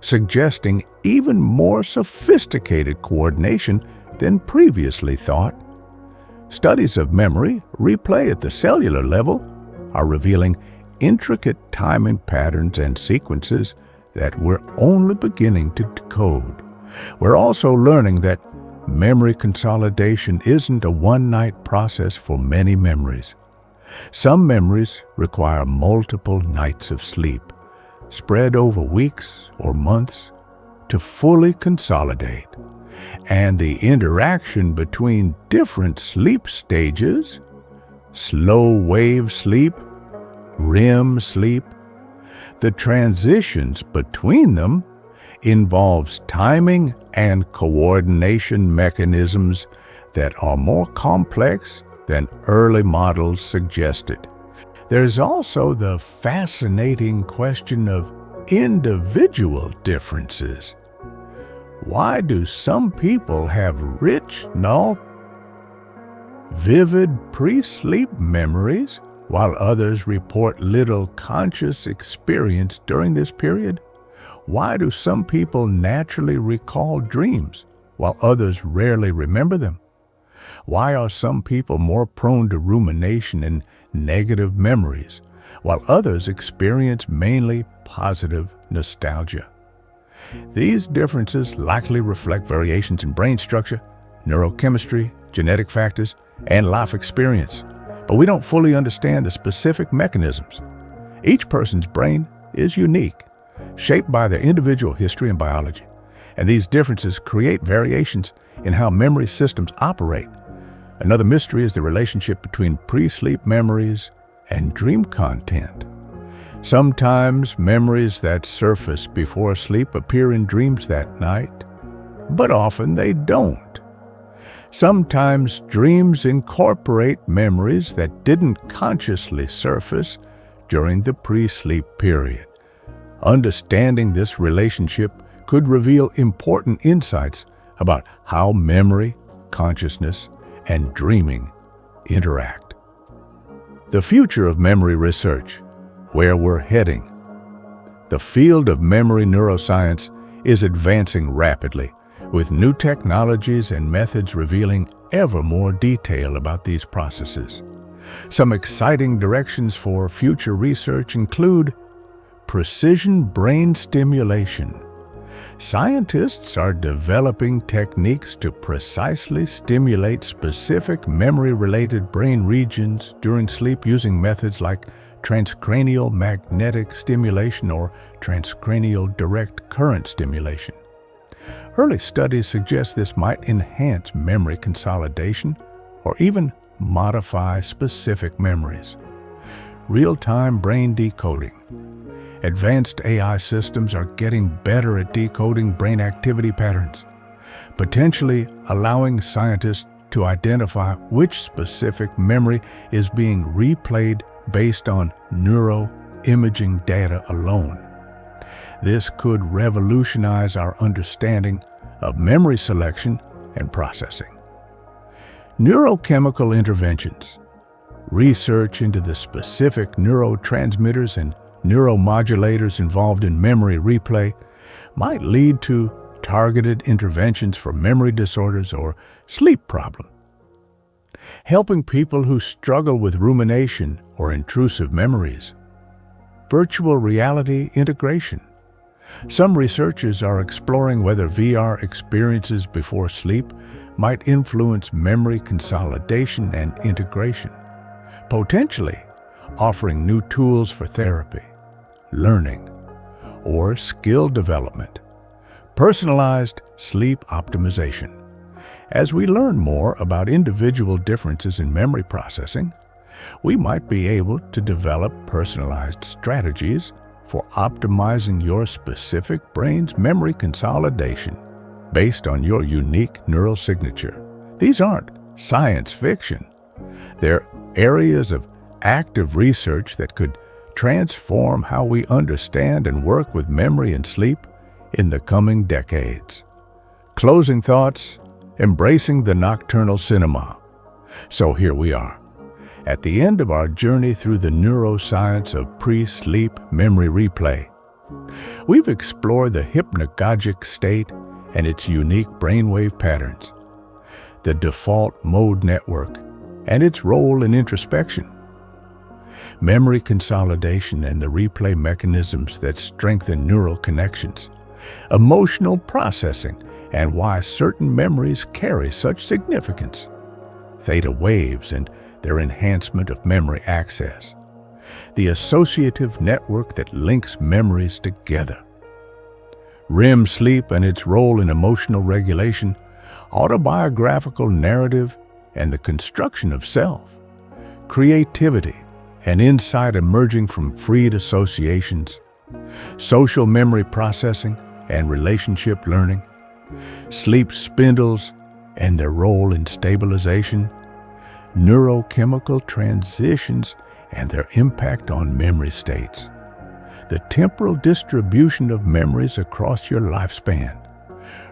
suggesting even more sophisticated coordination than previously thought. Studies of memory replay at the cellular level are revealing intricate timing patterns and sequences that we're only beginning to decode. We're also learning that memory consolidation isn't a one-night process for many memories. Some memories require multiple nights of sleep, spread over weeks or months, to fully consolidate. And the interaction between different sleep stages, slow wave sleep, REM sleep, the transitions between them involves timing and coordination mechanisms that are more complex than early models suggested. There's also the fascinating question of individual differences. Why do some people have rich, vivid pre-sleep memories, while others report little conscious experience during this period? Why do some people naturally recall dreams, while others rarely remember them? Why are some people more prone to rumination and negative memories, while others experience mainly positive nostalgia? These differences likely reflect variations in brain structure, neurochemistry, genetic factors, and life experience, but we don't fully understand the specific mechanisms. Each person's brain is unique, shaped by their individual history and biology, and these differences create variations in how memory systems operate. Another mystery is the relationship between pre-sleep memories and dream content. Sometimes memories that surface before sleep appear in dreams that night, but often they don't. Sometimes dreams incorporate memories that didn't consciously surface during the pre-sleep period. Understanding this relationship could reveal important insights about how memory, consciousness, and dreaming interact. The future of memory research, where we're heading. The field of memory neuroscience is advancing rapidly, with new technologies and methods revealing ever more detail about these processes. Some exciting directions for future research include precision brain stimulation. Scientists are developing techniques to precisely stimulate specific memory-related brain regions during sleep using methods like transcranial magnetic stimulation or transcranial direct current stimulation. Early studies suggest this might enhance memory consolidation or even modify specific memories. Real-time brain decoding. Advanced AI systems are getting better at decoding brain activity patterns, potentially allowing scientists to identify which specific memory is being replayed based on neuroimaging data alone. This could revolutionize our understanding of memory selection and processing. Neurochemical interventions. Research into the specific neurotransmitters and neuromodulators involved in memory replay might lead to targeted interventions for memory disorders or sleep problems. Helping people who struggle with rumination or intrusive memories. Virtual reality integration. Some researchers are exploring whether VR experiences before sleep might influence memory consolidation and integration, potentially offering new tools for therapy, learning, or skill development. Personalized sleep optimization. As we learn more about individual differences in memory processing, we might be able to develop personalized strategies for optimizing your specific brain's memory consolidation based on your unique neural signature. These aren't science fiction. They're areas of active research that could transform how we understand and work with memory and sleep in the coming decades. Closing thoughts, embracing the nocturnal cinema. So here we are, at the end of our journey through the neuroscience of pre-sleep memory replay. We've explored the hypnagogic state and its unique brainwave patterns, the default mode network and its role in introspection, memory consolidation and the replay mechanisms that strengthen neural connections, emotional processing and why certain memories carry such significance, theta waves and their enhancement of memory access, the associative network that links memories together, REM sleep and its role in emotional regulation, autobiographical narrative and the construction of self, creativity and insight emerging from freed associations, social memory processing and relationship learning, sleep spindles and their role in stabilization, neurochemical transitions and their impact on memory states, the temporal distribution of memories across your lifespan,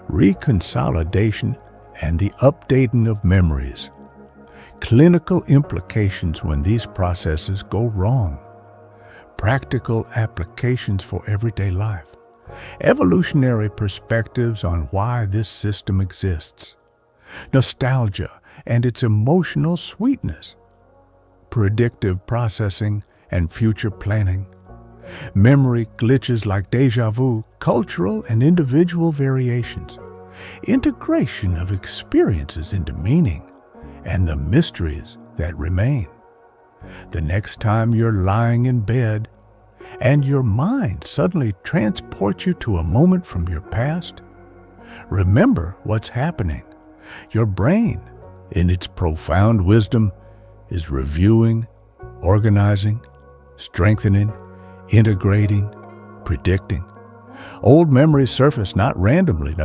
reconsolidation and the updating of memories, clinical implications when these processes go wrong, practical applications for everyday life, evolutionary perspectives on why this system exists, nostalgia and its emotional sweetness, predictive processing and future planning, memory glitches like déjà vu, cultural and individual variations, integration of experiences into meaning, and the mysteries that remain. The next time you're lying in bed and your mind suddenly transports you to a moment from your past, remember what's happening. Your brain, in its profound wisdom, is reviewing, organizing, strengthening, integrating, predicting. Old memories surface not randomly,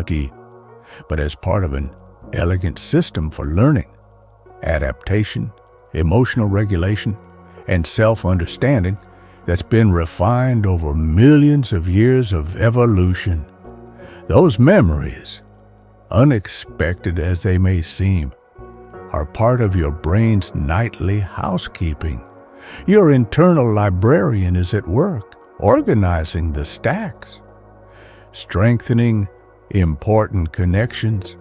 but as part of an elegant system for learning, adaptation, emotional regulation, and self-understanding that's been refined over millions of years of evolution. Those memories, unexpected as they may seem, are part of your brain's nightly housekeeping. Your internal librarian is at work, organizing the stacks, strengthening important connections,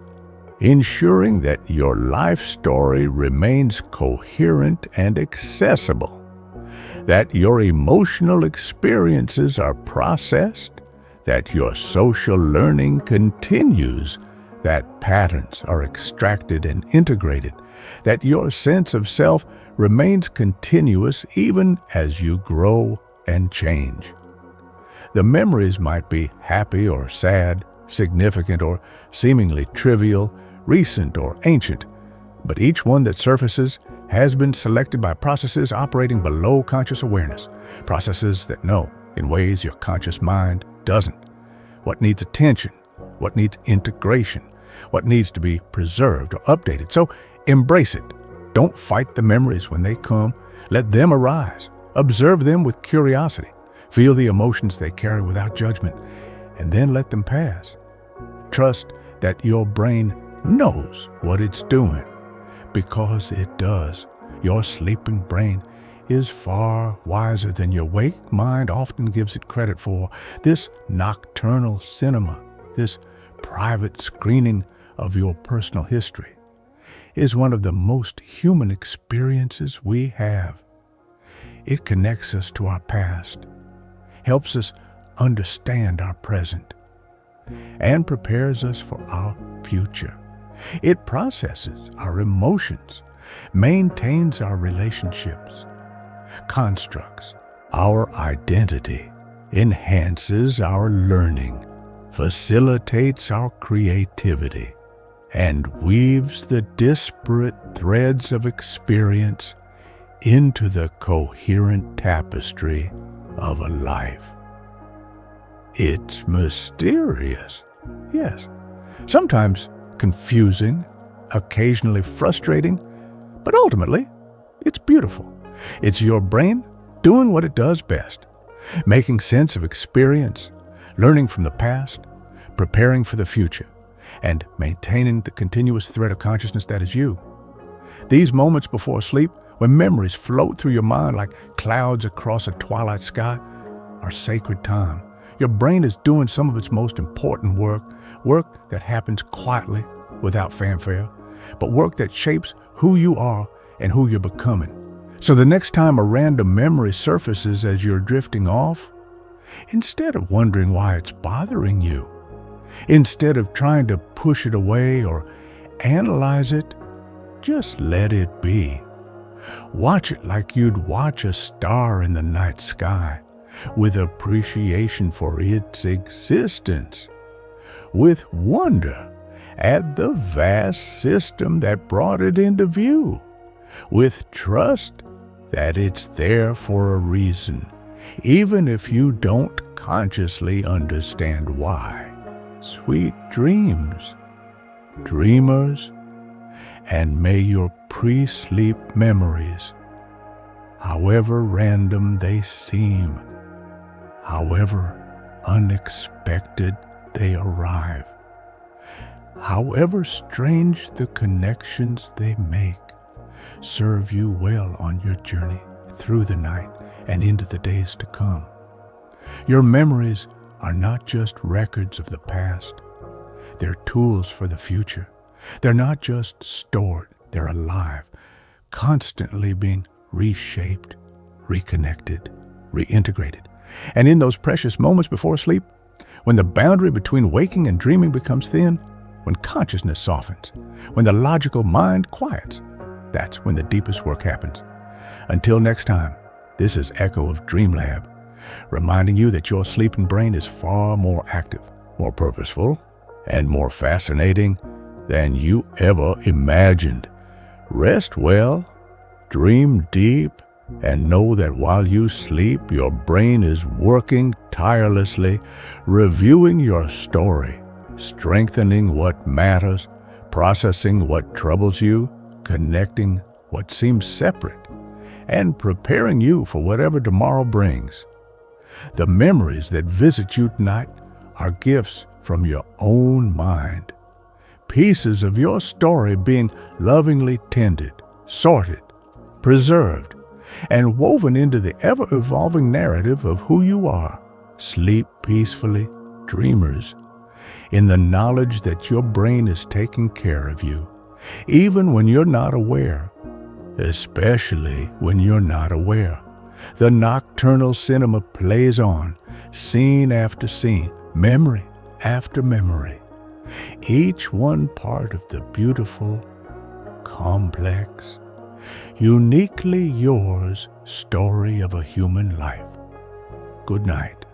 ensuring that your life story remains coherent and accessible, that your emotional experiences are processed, that your social learning continues that patterns are extracted and integrated, that your sense of self remains continuous even as you grow and change. The memories might be happy or sad, significant or seemingly trivial, recent or ancient, but each one that surfaces has been selected by processes operating below conscious awareness, processes that know, in ways your conscious mind doesn't, what needs attention, what needs integration, what needs to be preserved or updated. So embrace it. Don't fight the memories when they come. Let them arise. Observe them with curiosity. Feel the emotions they carry without judgment, and then let them pass. Trust that your brain knows what it's doing, because it does. Your sleeping brain is far wiser than your awake mind often gives it credit for. This nocturnal cinema, this private screening of your personal history, is one of the most human experiences we have. It connects us to our past, helps us understand our present, and prepares us for our future. It processes our emotions, maintains our relationships, constructs our identity, enhances our learning, facilitates our creativity, and weaves the disparate threads of experience into the coherent tapestry of a life. It's mysterious, yes, sometimes confusing, occasionally frustrating, but ultimately, it's beautiful. It's your brain doing what it does best, making sense of experience, learning from the past, preparing for the future, and maintaining the continuous thread of consciousness that is you. These moments before sleep, when memories float through your mind like clouds across a twilight sky, are sacred time. Your brain is doing some of its most important work that happens quietly, without fanfare, but work that shapes who you are and who you're becoming. So the next time a random memory surfaces as you're drifting off, instead of wondering why it's bothering you, instead of trying to push it away or analyze it, just let it be. Watch it like you'd watch a star in the night sky, with appreciation for its existence, with wonder at the vast system that brought it into view, with trust that it's there for a reason, even if you don't consciously understand why. Sweet dreams, dreamers, and may your pre-sleep memories, however random they seem, however unexpected they arrive, however strange the connections they make, serve you well on your journey through the night and into the days to come. Your memories are not just records of the past. They're tools for the future. They're not just stored, they're alive, constantly being reshaped, reconnected, reintegrated. And in those precious moments before sleep, when the boundary between waking and dreaming becomes thin, when consciousness softens, when the logical mind quiets, that's when the deepest work happens. Until next time, this is Echo of Dream Lab, reminding you that your sleeping brain is far more active, more purposeful, and more fascinating than you ever imagined. Rest well, dream deep, and know that while you sleep, your brain is working tirelessly, reviewing your story, strengthening what matters, processing what troubles you, connecting what seems separate, and preparing you for whatever tomorrow brings. The memories that visit you tonight are gifts from your own mind, pieces of your story being lovingly tended, sorted, preserved, and woven into the ever-evolving narrative of who you are. Sleep peacefully, dreamers, in the knowledge that your brain is taking care of you, even when you're not aware, especially when you're not aware. The nocturnal cinema plays on, scene after scene, memory after memory. each one part of the beautiful, complex, uniquely yours story of a human life. Good night.